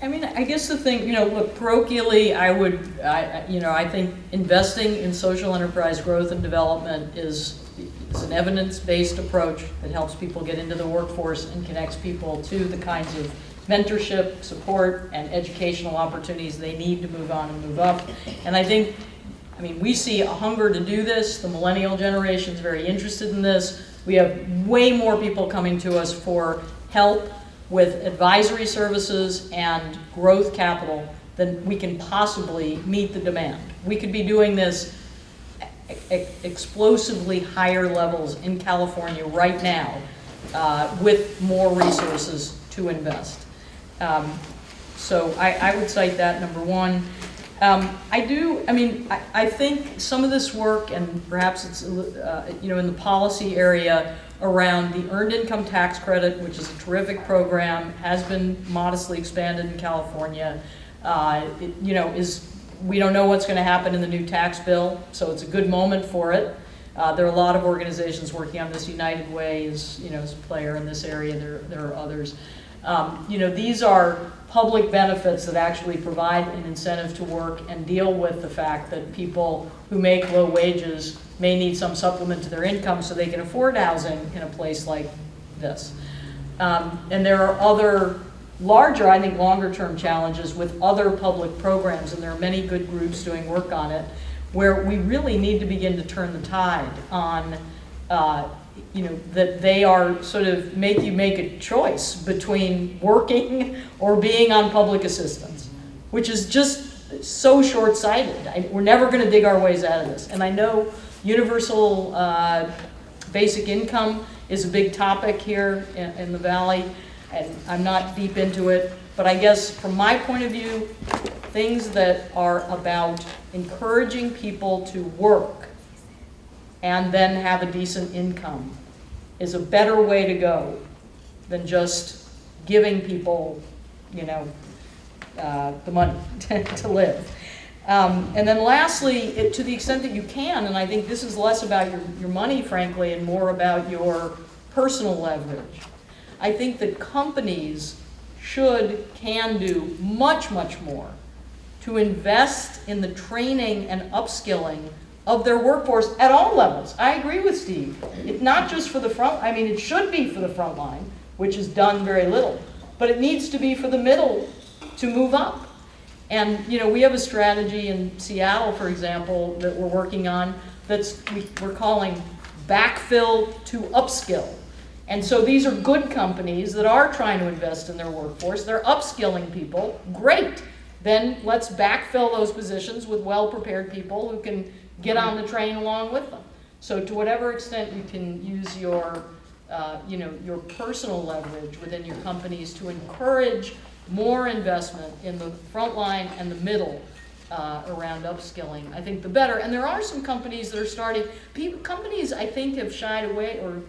I mean, I guess the thing, look, parochially, I think investing in social enterprise growth and development is an evidence-based approach that helps people get into the workforce and connects people to the kinds of mentorship, support, and educational opportunities they need to move on and move up. And I mean, we see a hunger to do this. The millennial generation is very interested in this. We have way more people coming to us for help with advisory services and growth capital than we can possibly meet the demand. We could be doing this explosively higher levels in California right now with more resources to invest. So I would cite that, number one. I think some of this work, and perhaps it's in the policy area around the earned income tax credit, which is a terrific program, has been modestly expanded in California. We don't know what's going to happen in the new tax bill, so it's a good moment for it. There are a lot of organizations working on this. United Way is a player in this area. There are others. These are public benefits that actually provide an incentive to work and deal with the fact that people who make low wages may need some supplement to their income so they can afford housing in a place like this. And there are other larger, I think longer-term challenges with other public programs, and there are many good groups doing work on it, where we really need to begin to turn the tide on that they are sort of make you make a choice between working or being on public assistance, which is just so short-sighted. We're never going to dig our ways out of this. And I know universal basic income is a big topic here in the Valley, and I'm not deep into it, but I guess from my point of view, things that are about encouraging people to work and then have a decent income is a better way to go than just giving people, the money to live. And then lastly, to the extent that you can, and I think this is less about your money, frankly, and more about your personal leverage, I think that companies can do much, much more to invest in the training and upskilling of their workforce at all levels. I agree with Steve. It's not just for the front, it should be for the front line, which is done very little, but it needs to be for the middle to move up. And we have a strategy in Seattle, for example, that we're working on we're calling backfill to upskill. And so these are good companies that are trying to invest in their workforce. They're upskilling people. Great. Then let's backfill those positions with well-prepared people who can get on the train along with them. So to whatever extent you can use your personal leverage within your companies to encourage more investment in the front line and the middle around upskilling, I think the better. And there are some companies that are starting, companies I think have shied away or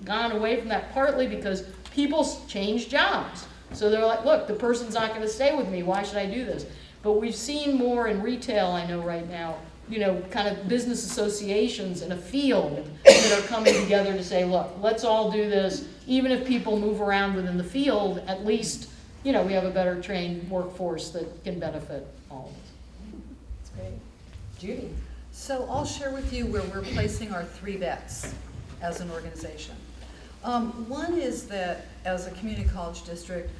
gone away from that partly because people change jobs. So they're like, look, the person's not going to stay with me, why should I do this? But we've seen more in retail, I know right now, kind of business associations in a field that are coming together to say, look, let's all do this. Even if people move around within the field, at least, we have a better trained workforce that can benefit all of us. That's great. Judy. So I'll share with you where we're placing our 3 bets as an organization. One is that as a community college district,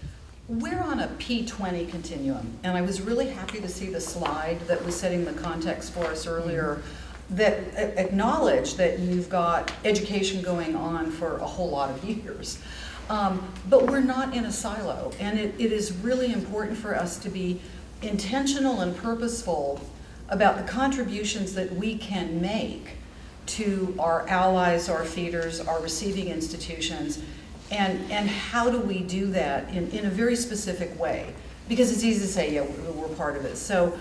we're on a P20 continuum, and I was really happy to see the slide that was setting the context for us earlier that acknowledged that you've got education going on for a whole lot of years. But we're not in a silo, and it is really important for us to be intentional and purposeful about the contributions that we can make to our allies, our feeders, our receiving institutions, and how do we do that in a very specific way? Because it's easy to say, yeah, we're part of it. So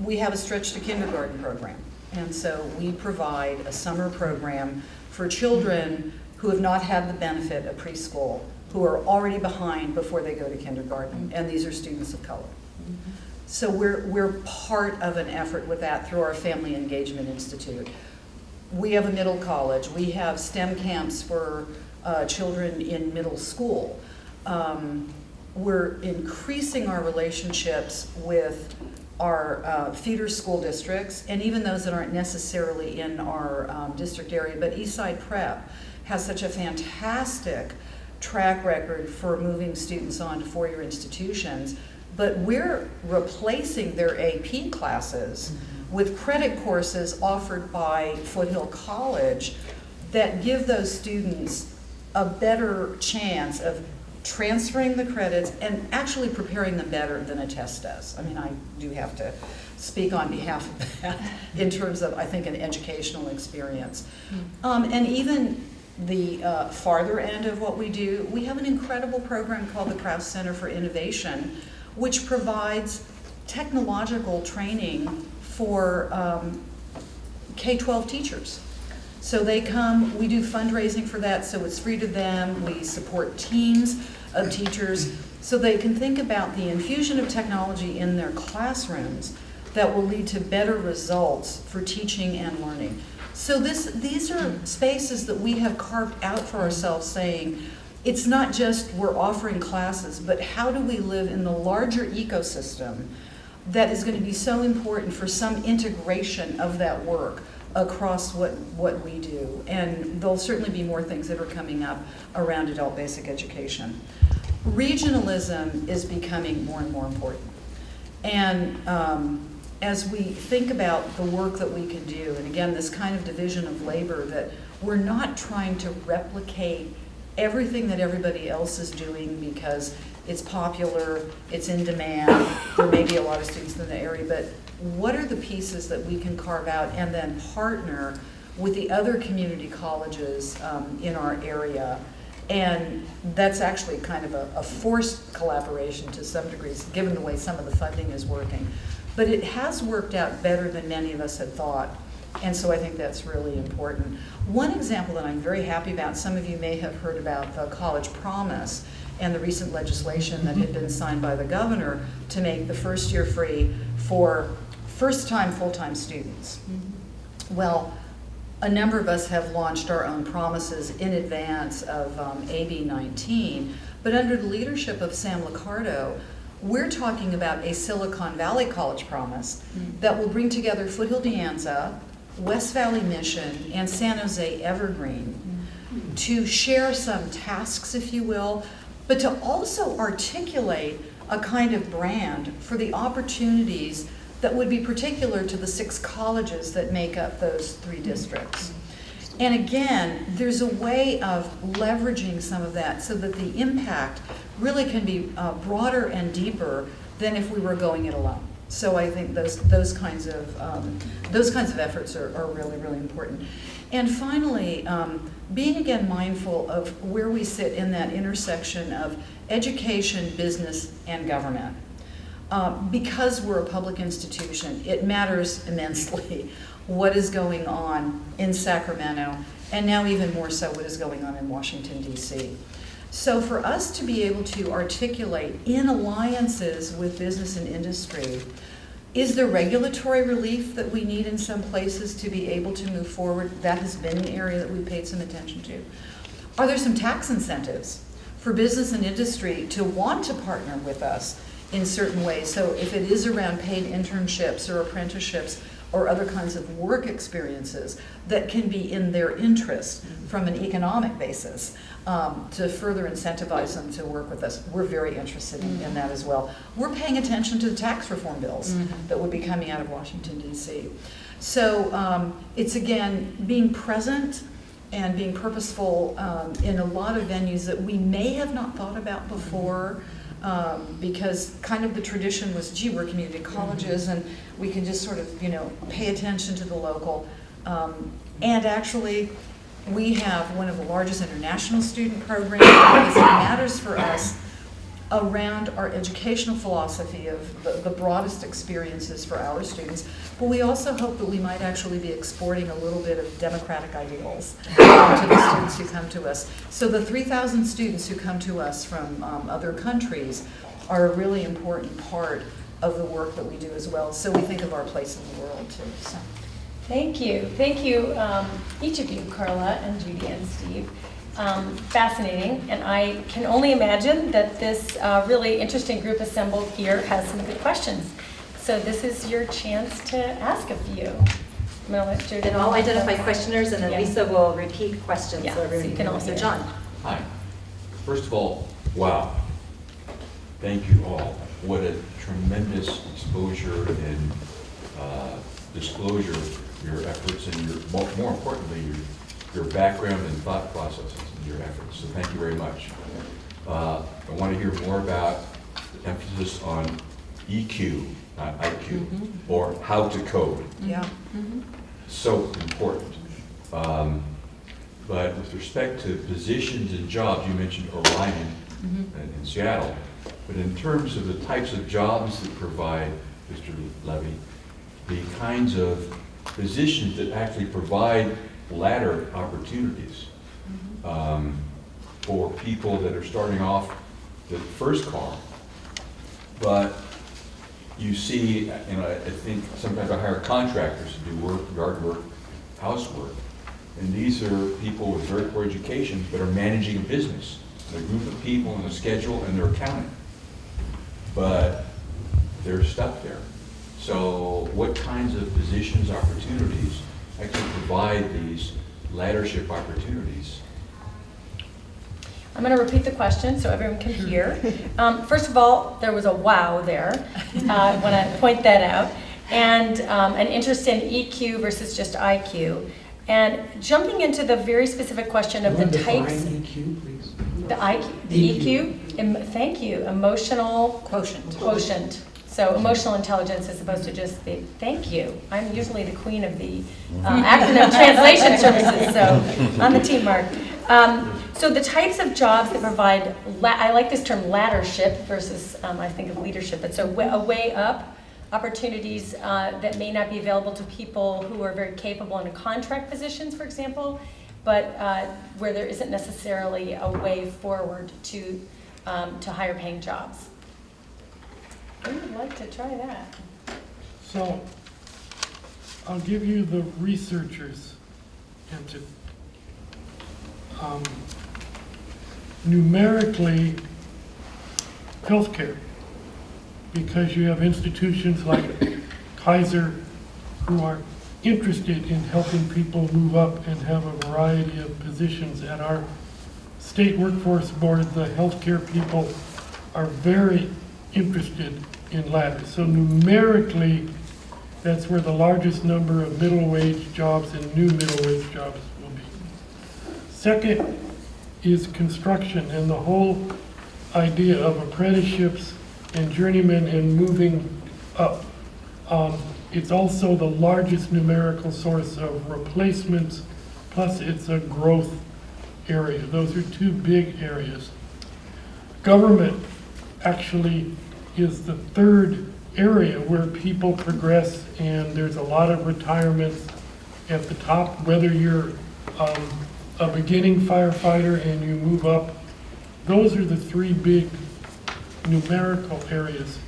we have a Stretch to Kindergarten program, and so we provide a summer program for children who have not had the benefit of preschool, who are already behind before they go to kindergarten, and these are students of color. So we're part of an effort with that through our Family Engagement Institute. We have a middle college. We have STEM camps for children in middle school. We're increasing our relationships with our feeder school districts, and even those that aren't necessarily in our district area, but Eastside Prep has such a fantastic track record for moving students on to four-year institutions, but we're replacing their AP classes with credit courses offered by Foothill College that give those students a better chance of transferring the credits and actually preparing them better than a test does. I mean, I do have to speak on behalf of that in terms of, I think, an educational experience. And even the farther end of what we do, we have an incredible program called the Krause Center for Innovation, which provides technological training for K-12 teachers. So they come, we do fundraising for that, so it's free to them. We support teams of teachers so they can think about the infusion of technology in their classrooms that will lead to better results for teaching and learning. So these are spaces that we have carved out for ourselves, saying it's not just we're offering classes, but how do we live in the larger ecosystem that is going to be so important for some integration of that work across what we do. And there'll certainly be more things that are coming up around adult basic education. Regionalism is becoming more and more important. And as we think about the work that we can do, and again, this kind of division of labor, that we're not trying to replicate everything that everybody else is doing because it's popular, it's in demand, there may be a lot of students in the area, but what are the pieces that we can carve out and then partner with the other community colleges in our area? And that's actually kind of a forced collaboration to some degrees, given the way some of the funding is working. But it has worked out better than many of us had thought, and so I think that's really important. One example that I'm very happy about, some of you may have heard about the College Promise and the recent legislation that had been signed by the governor to make the first year free for first-time full-time students. Well, a number of us have launched our own promises in advance of AB 19, but under the leadership of Sam Liccardo, we're talking about a Silicon Valley College Promise that will bring together Foothill-De Anza, West Valley Mission, and San Jose Evergreen to share some tasks, if you will, but to also articulate a kind of brand for the opportunities that would be particular to the 6 colleges that make up those 3 districts. And again, there's a way of leveraging some of that so that the impact really can be broader and deeper than if we were going it alone. So I think those kinds of efforts are really, really important. And finally, being again mindful of where we sit in that intersection of education, business, and government. Because we're a public institution, it matters immensely what is going on in Sacramento, and now even more so what is going on in Washington, D.C. So for us to be able to articulate in alliances with business and industry, is there regulatory relief that we need in some places to be able to move forward? That has been an area that we paid some attention to. Are there some tax incentives for business and industry to want to partner with us in certain ways? So if it is around paid internships or apprenticeships, or other kinds of work experiences that can be in their interest from an economic basis, to further incentivize them to work with us. We're very interested in that as well. We're paying attention to the tax reform bills that would be coming out of Washington, D.C. So it's, again, being present and being purposeful in a lot of venues that we may have not thought about before, because kind of the tradition was, gee, we're community colleges and we can just sort of, pay attention to the local. And actually, we have one of the largest international student programs because it matters for us around our educational philosophy of the broadest experiences for our students. But we also hope that we might actually be exporting a little bit of democratic ideals to the students who come to us. So the 3,000 students who come to us from other countries are a really important part of the work that we do as well. So we think of our place in the world too. So. Thank you, each of you, Carla and Judy and Steve. Fascinating, and I can only imagine that this really interesting group assembled here has some good questions. So this is your chance to ask a few. I'm gonna let Judy. And I'll identify questioners, and then Yeah. Lisa will repeat questions. Yeah, So everyone so you can all So hear. John. Hi. First of all, wow. Thank you all. What a tremendous exposure and disclosure of your efforts and more importantly, your background and thought processes and your efforts. So thank you very much. I want to hear more about the emphasis on EQ, not IQ, or how to code. Yeah. So important. But with respect to positions and jobs, you mentioned Orion in Seattle. But in terms of the types of jobs that provide, Mr. Levy, the kinds of positions that actually provide ladder opportunities for people that are starting off the first car. But you see, I think sometimes I hire contractors to do work, yard work, housework. And these are people with very poor education but are managing a business, and a group of people and a schedule and their accounting. But they're stuck there. So what kinds of positions, opportunities actually provide these laddership opportunities? I'm going to repeat the question so everyone can hear. First of all, there was a wow there. I want to point that out. And an interest in EQ versus just IQ. And jumping into the very specific question of the types. EQ, please. The IQ, the EQ, thank you, emotional quotient. So emotional intelligence as opposed to just the, thank you. I'm usually the queen of the acronym translation services, so on the team, Mark. So the types of jobs that provide, I like this term laddership versus, I think of leadership, but so a way up, opportunities that may not be available to people who are very capable in contract positions, for example, but where there isn't necessarily a way forward to higher paying jobs. Who would like to try that? So I'll give you the researchers answer. Numerically, healthcare, because you have institutions like Kaiser who are interested in helping people move up and have a variety of positions. At our state workforce board, the healthcare people are very interested in ladders. So numerically, that's where the largest number of middle wage jobs and new middle wage jobs will be. Second is construction and the whole idea of apprenticeships and journeymen and moving up. It's also the largest numerical source of replacements, plus it's a growth area. Those are two big areas. Government actually is the third area where people progress, and there's a lot of retirements at the top, whether you're a beginning firefighter and you move up. Those are the three big numerical areas.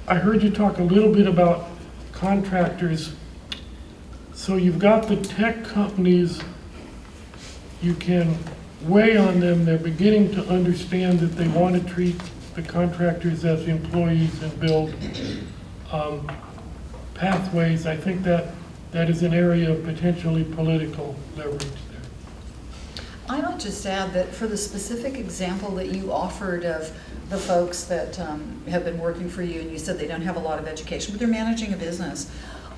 I heard you talk a little bit about contractors. So you've got the tech companies, you can weigh on them, they're beginning to understand that they want to treat the contractors as employees and build pathways, I think that is an area of potentially political leverage there. I might just add that for the specific example that you offered of the folks that have been working for you, and you said they don't have a lot of education, but they're managing a business.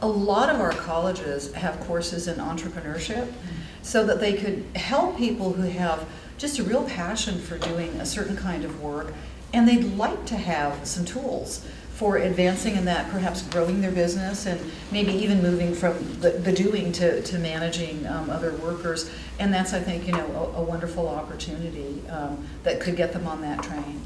A lot of our colleges have courses in entrepreneurship so that they could help people who have just a real passion for doing a certain kind of work, and they'd like to have some tools for advancing in that, perhaps growing their business and maybe even moving from the doing to managing other workers. And that's, I think, a wonderful opportunity that could get them on that train.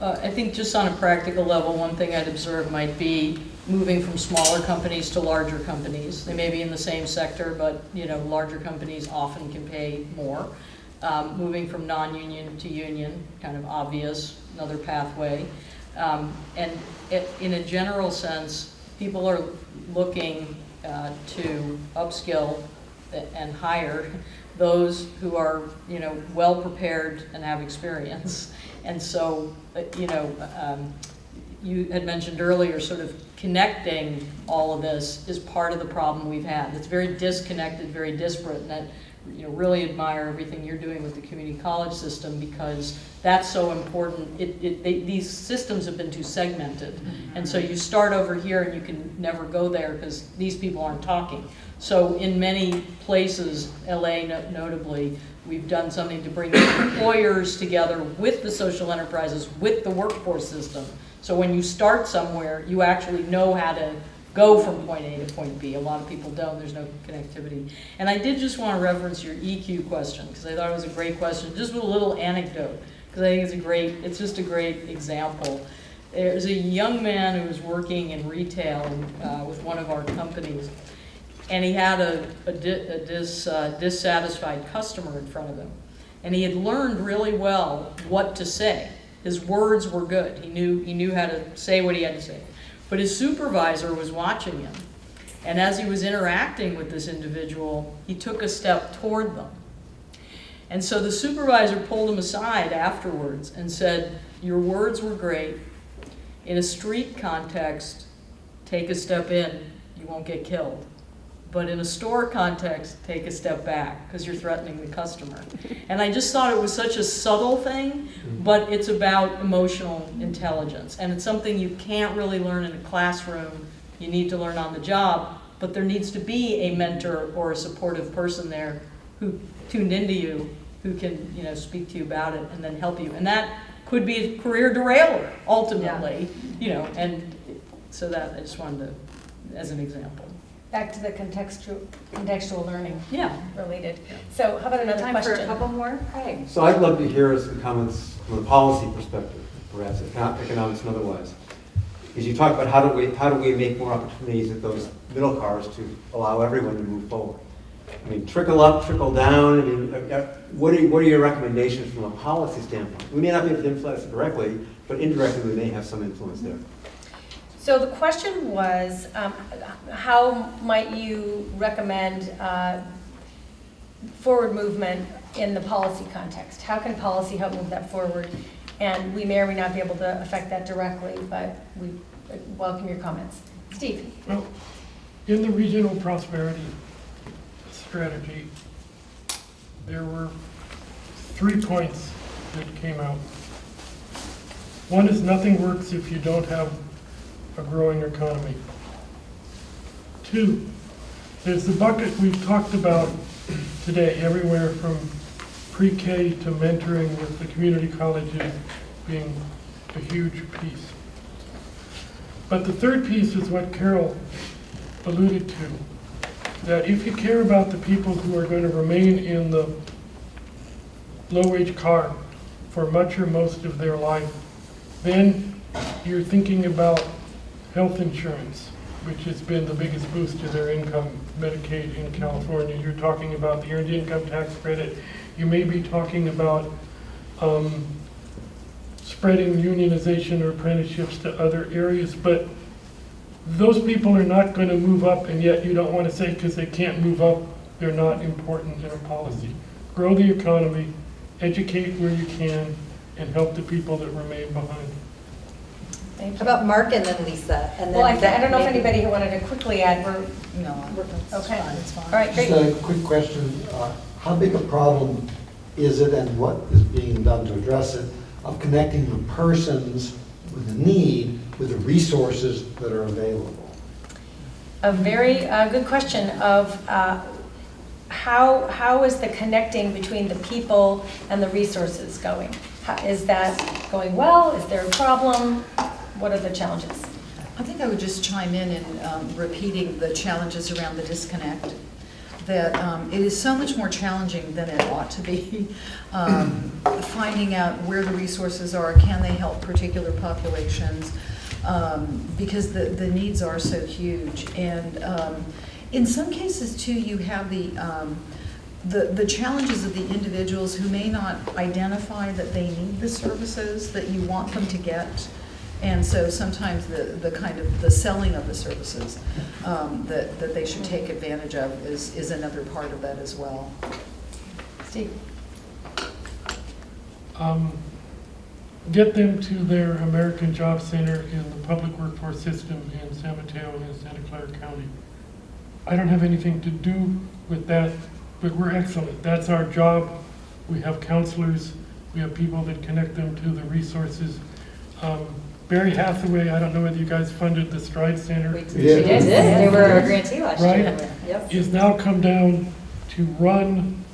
I think just on a practical level, one thing I'd observe might be moving from smaller companies to larger companies. They may be in the same sector, but larger companies often can pay more. Moving from non-union to union, kind of obvious, another pathway. In a general sense, people are looking to upskill and hire those who are, well prepared and have experience. And so, you had mentioned earlier, sort of connecting all of this is part of the problem we've had. It's very disconnected, very disparate, and that, really admire everything you're doing with the community college system, because that's so important. These systems have been too segmented. And so you start over here and you can never go there because these people aren't talking. So in many places, LA notably, we've done something to bring the employers together with the social enterprises, with the workforce system. So when you start somewhere, you actually know how to go from point A to point B. A lot of people don't. There's no connectivity. And I did just want to reference your EQ question, because I thought it was a great question, just with a little anecdote, because I think it's just a great example. There's a young man who was working in retail with one of our companies, and he had a dissatisfied customer in front of him. And he had learned really well what to say. His words were good. He knew how to say what he had to say. But his supervisor was watching him. And as he was interacting with this individual, he took a step toward them. And so the supervisor pulled him aside afterwards and said, "Your words were great. In a street context, take a step in, you won't get killed. But in a store context, take a step back because you're threatening the customer." And I just thought it was such a subtle thing, but it's about emotional intelligence. And it's something you can't really learn in a classroom. You need to learn on the job, but there needs to be a mentor or a supportive person there who tuned into you, who can, speak to you about it and then help you. And that could be a career derailer, ultimately, and so that I just wanted to, as an example. Back to the contextual learning. Yeah. Related. So how about another Time question? for a couple more? Craig. So I'd love to hear some comments from a policy perspective, perhaps economics and otherwise. Because you talk about how do we make more opportunities at those middle cars to allow everyone to move forward. I mean, trickle up, trickle down. I mean, what are your recommendations from a policy standpoint? We may not be able to influence it directly, but indirectly we may have some influence there. So the question was, how might you recommend forward movement in the policy context? How can policy help move that forward? And we may or may not be able to affect that directly, but we welcome your comments. Steve. Well, in the regional prosperity strategy, there were 3 points that came out. One is nothing works if you don't have a growing economy. 2, there's the bucket we've talked about today, everywhere from pre-K to mentoring with the community colleges being a huge piece. But the third piece is what Carol alluded to, that if you care about the people who are going to remain in the low-wage car for much or most of their life, then you're thinking about health insurance, which has been the biggest boost to their income, Medicaid in California. You're talking about the Earned Income Tax Credit. You may be talking about spreading unionization or apprenticeships to other areas, but those people are not going to move up, and yet you don't want to say because they can't move up, they're not important in a policy. Grow the economy, educate where you can, and help the people that remain behind. Thank How you. about Mark and then Lisa? And then Well, I Beth don't know if maybe. anybody who wanted to quickly add, No, that's okay. fine, it's fine. All right, great. Just a quick question. How big a problem is it and what is being done to address it of connecting the persons with the need with the resources that are available? A very good question of how is the connecting between the people and the resources going? Is that going well? Is there a problem? What are the challenges? I think I would just chime in repeating the challenges around the disconnect. That it is so much more challenging than it ought to be. Finding out where the resources are, can they help particular populations? Because the needs are so huge. And in some cases too, you have the challenges of the individuals who may not identify that they need the services that you want them to get. And so sometimes the kind of the selling of the services that they should take advantage of is another part of that as well. Steve? Get them to their American Job Center in the public workforce system in San Mateo and Santa Clara County. I don't have anything to do with that, but we're excellent. That's our job. We have counselors. We have people that connect them to the resources. Barry Hathaway, I don't know whether you guys funded the Stride Center. We Yeah. did. They were our grantee last Right. year. Yep. Is now come down to run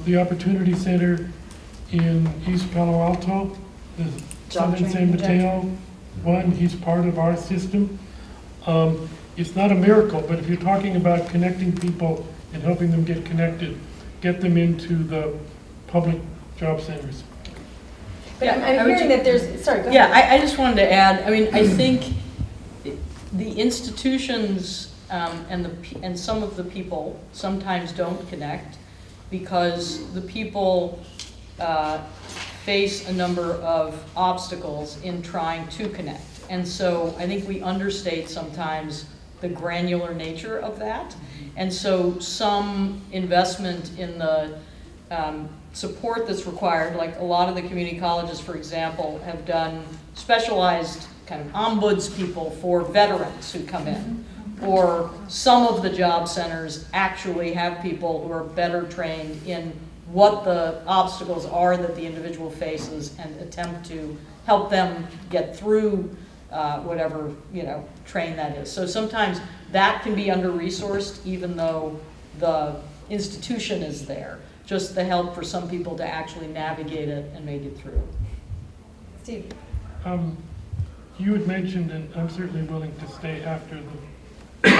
the Opportunity Center in East Palo Alto, the Job Southern San training. Mateo one. He's part of our system. It's not a miracle, but if you're talking about connecting people and helping them get connected, get them into the public job centers. But I'm I would hearing that there's, sorry, go Yeah, ahead. I just wanted to add, I mean, I think the institutions and some of the people sometimes don't connect because the people face a number of obstacles in trying to connect. And so I think we understate sometimes the granular nature of that. And so some investment in the support that's required, like a lot of the community colleges, for example, have done specialized kind of ombuds people for veterans who come in. Or some of the job centers actually have people who are better trained in what the obstacles are that the individual faces and attempt to help them get through whatever, train that is. So sometimes that can be under-resourced even though the institution is there. Just the help for some people to actually navigate it and make it through. Steve? You had mentioned, and I'm certainly willing to stay after the people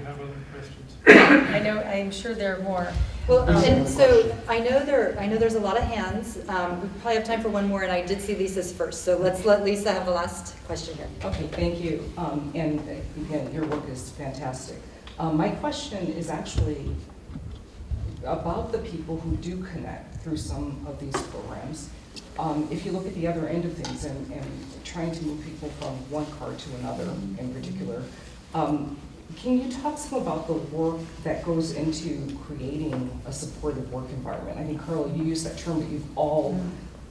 have other questions. I'm sure there are more. Well, and so I know there's a lot of hands. We probably have time for one more, and I did see Lisa's first. So let's let Lisa have the last question here. Okay, thank you. And again, your work is fantastic. My question is actually about the people who do connect through some of these programs. If you look at the other end of things and trying to move people from one car to another in particular, can you talk some about the work that goes into creating a supportive work environment? I think, Carla, you used that term, but you've all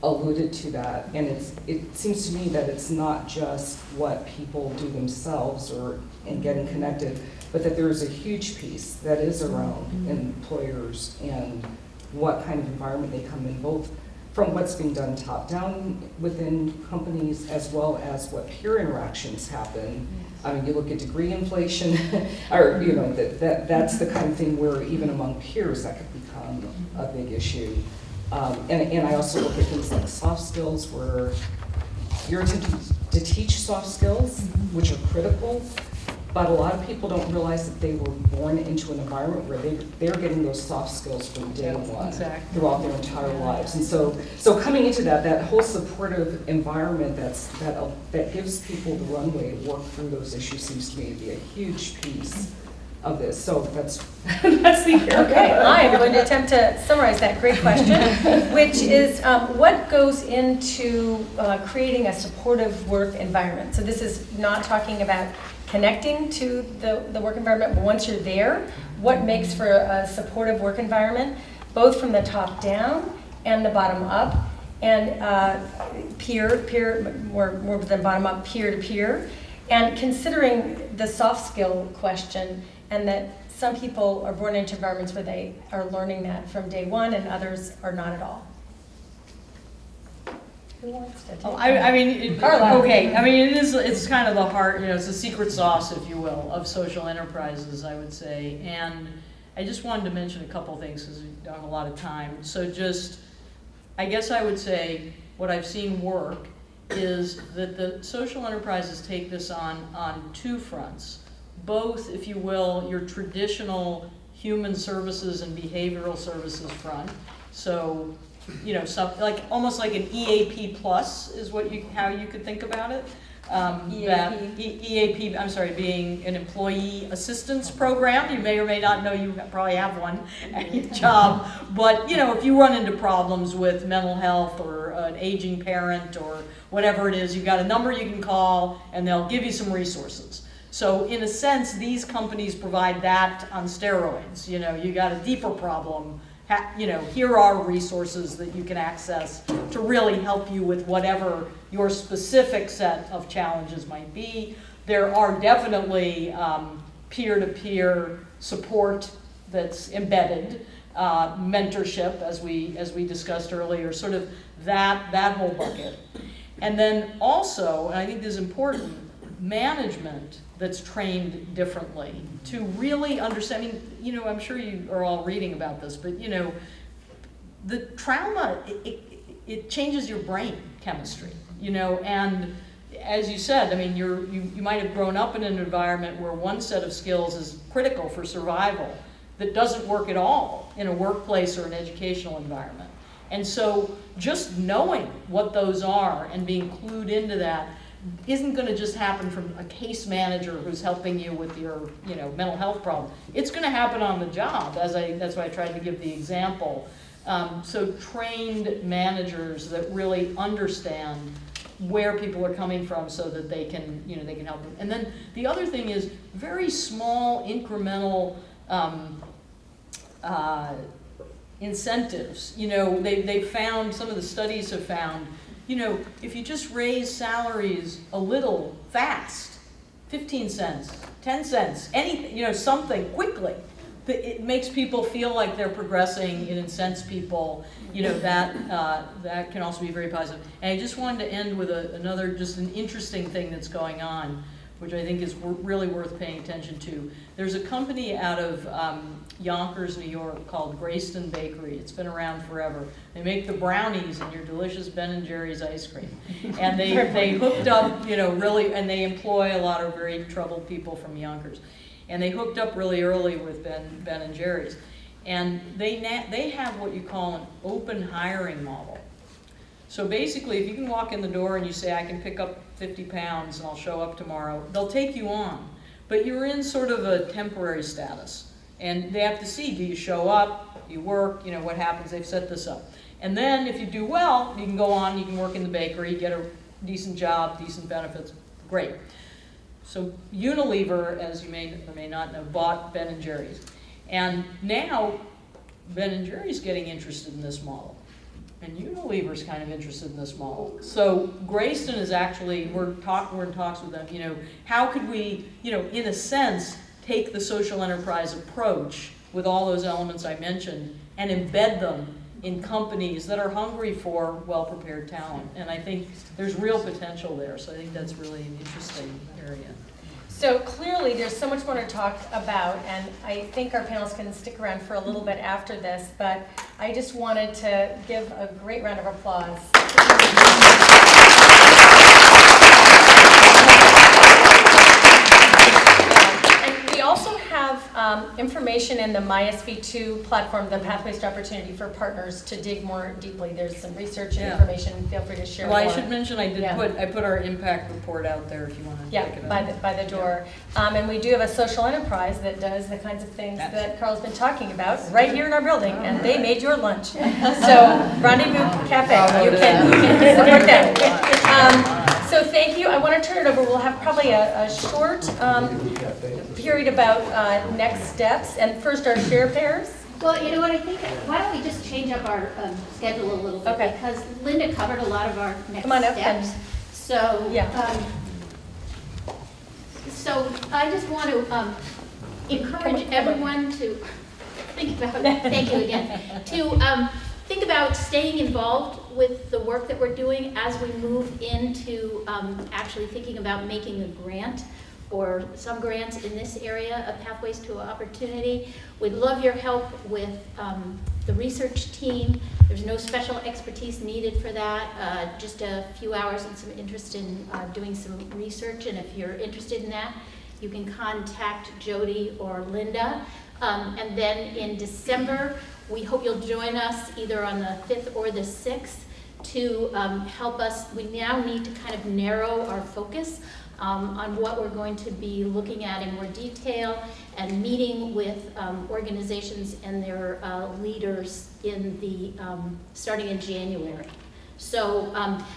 alluded to that. And it seems to me that it's not just what people do themselves or in getting connected, but that there is a huge piece that is around employers and what kind of environment they come in, both from what's being done top down within companies as well as what peer interactions happen. I mean, you look at degree inflation, or that's the kind of thing where even among peers that could become a big issue. And I also look at things like soft skills, where you're attempting to teach soft skills, which are critical, but a lot of people don't realize that they were born into an environment where they're getting those soft skills from day one, throughout their entire lives. And so coming into that whole supportive environment that gives people the runway to work through those issues seems to me to be a huge piece of this. So that's the area. Okay, I'm going to attempt to summarize that great question, which is what goes into creating a supportive work environment? So this is not talking about connecting to the work environment, but once you're there, what makes for a supportive work environment, both from the top down and the bottom up? and more than bottom up, peer-to-peer, and considering the soft skill question, and that some people are born into environments where they are learning that from day one and others are not at all. Who wants to take I mean, Carla. okay, I mean, it's kind of the heart, it's the secret sauce, if you will, of social enterprises, I would say. And I just wanted to mention a couple things because we don't have a lot of time. So just, I guess I would say what I've seen work is that the social enterprises take this on two fronts. Both, if you will, your traditional human services and behavioral services front. So, like almost like an EAP plus is how you could think about it. EAP, I'm sorry, being an employee assistance program. You may or may not know, you probably have one at your job. But, if you run into problems with mental health or an aging parent or whatever it is, you've got a number you can call and they'll give you some resources. So in a sense, these companies provide that on steroids. You got a deeper problem. Here are resources that you can access to really help you with whatever your specific set of challenges might be. There are definitely peer-to-peer support that's embedded, mentorship, as we discussed earlier, sort of that whole bucket. And then also, and I think this is important, management that's trained differently to really understand. I'm sure you are all reading about this, but the trauma, it changes your brain chemistry, and as you said, I mean, you might have grown up in an environment where one set of skills is critical for survival that doesn't work at all in a workplace or an educational environment. And so just knowing what those are and being clued into that isn't going to just happen from a case manager who's helping you with your mental health problem. It's going to happen on the job. That's why I tried to give the example. So trained managers that really understand where people are coming from so that they can help them. And then the other thing is very small incremental incentives. They found, some of the studies have found, if you just raise salaries a little fast, 15 cents, 10 cents, anything, something quickly, it makes people feel like they're progressing, it incents people, that can also be very positive. And I just wanted to end with another, just an interesting thing that's going on, which I think is really worth paying attention to. There's a company out of Yonkers, New York, called Greyston Bakery. It's been around forever. They make the brownies in your delicious Ben & Jerry's ice cream. And they hooked up, really, and they employ a lot of very troubled people from Yonkers. And they hooked up really early with Ben & Jerry's. And they have what you call an open hiring model. So basically, if you can walk in the door and you say, I can pick up 50 pounds and I'll show up tomorrow, they'll take you on. But you're in sort of a temporary status. And they have to see, do you show up, do you work, what happens, they've set this up. And then if you do well, you can go on, you can work in the bakery, get a decent job, decent benefits, great. So Unilever, as you may or may not know, bought Ben & Jerry's. And now Ben & Jerry's getting interested in this model. And Unilever's kind of interested in this model. So Greyston is actually, we're in talks with them, how could we, in a sense, take the social enterprise approach with all those elements I mentioned and embed them in companies that are hungry for well-prepared talent. And I think there's real potential there. So I think that's really an interesting area. So clearly, there's so much more to talk about, and I think our panelists can stick around for a little bit after this, but I just wanted to give a great round of applause. And we also have information in the SV2 platform, the Pathways to Opportunity for Partners, to dig more deeply. There's some research and information. Feel free to share more. Well, I should mention I put our impact report out there if you want to check it out. By the door. And we do have a social enterprise that does the kinds of things that Carl's been talking about right here in our building, and they made your lunch. So Rendezvous Cafe, you can support them. So thank you. I want to turn it over. We'll have probably a short period about next steps. And first, our share pairs. Well, you know what, I think, why don't we just change up our schedule a little bit? Okay. Because Linda covered a lot of our next Come on up and- steps. So, Yeah. so I just want to encourage everyone to think about, thank you again, to think about staying involved with the work that we're doing as we move into actually thinking about making a grant or some grants in this area of Pathways to Opportunity. We'd love your help with the research team. There's no special expertise needed for that, just a few hours and some interest in doing some research. And if you're interested in that, you can contact Jody or Linda. And then in December, we hope you'll join us either on the 5th or the 6th to help us. We now need to kind of narrow our focus on what we're going to be looking at in more detail and meeting with organizations and their leaders in the starting in January. So,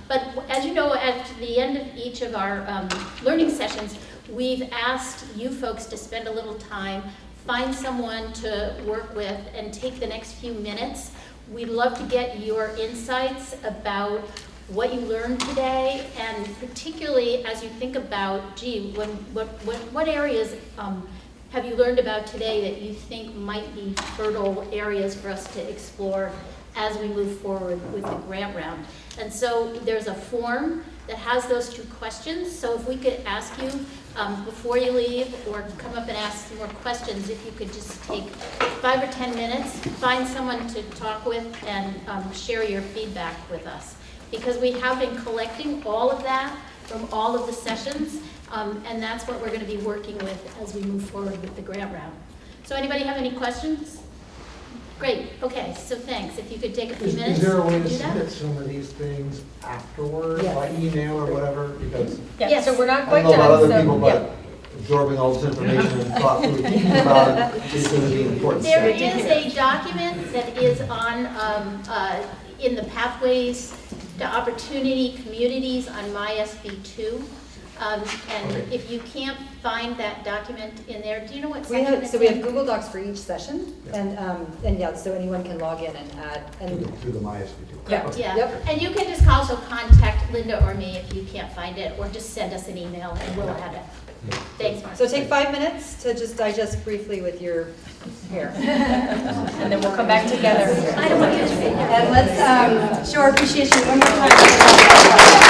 but as you know, at the end of each of our learning sessions, we've asked you folks to spend a little time, find someone to work with, and take the next few minutes. We'd love to get your insights about what you learned today, and particularly as you think about, gee, what areas have you learned about today that you think might be fertile areas for us to explore as we move forward with the grant round. And so there's a form that has those 2 questions. So if we could ask you before you leave or come up and ask some more questions, if you could just take 5 or 10 minutes, find someone to talk with and share your feedback with us. Because we have been collecting all of that from all of the sessions, and that's what we're going to be working with as we move forward with the grant round. So anybody have any questions? Great, okay, so thanks. If you could take a few minutes Is there a way to to do that? submit some of these things afterwards, Yes. by email or whatever? Because Yeah, Yes. so we're not I quite don't know about done, other so, people, yeah. but absorbing all this information and thoughtfully thinking about it is going to be important. There Good to is hear. a document that is on, in the Pathways to Opportunity Communities on my SV2. And Okay. if you can't find that document in there, do you know what We section have, it's so we have in? Google Docs for each session, and yeah, so anyone can log in and add, and Through the MySV2. Yeah. Okay. Yeah, Yep. and you can just also contact Linda or me if you can't find it, or just send us an email and we'll add it. Thanks, Mark. so take 5 minutes to just digest briefly with your hair. And then we'll come back together. I don't want you to. And let's show our appreciation one more time.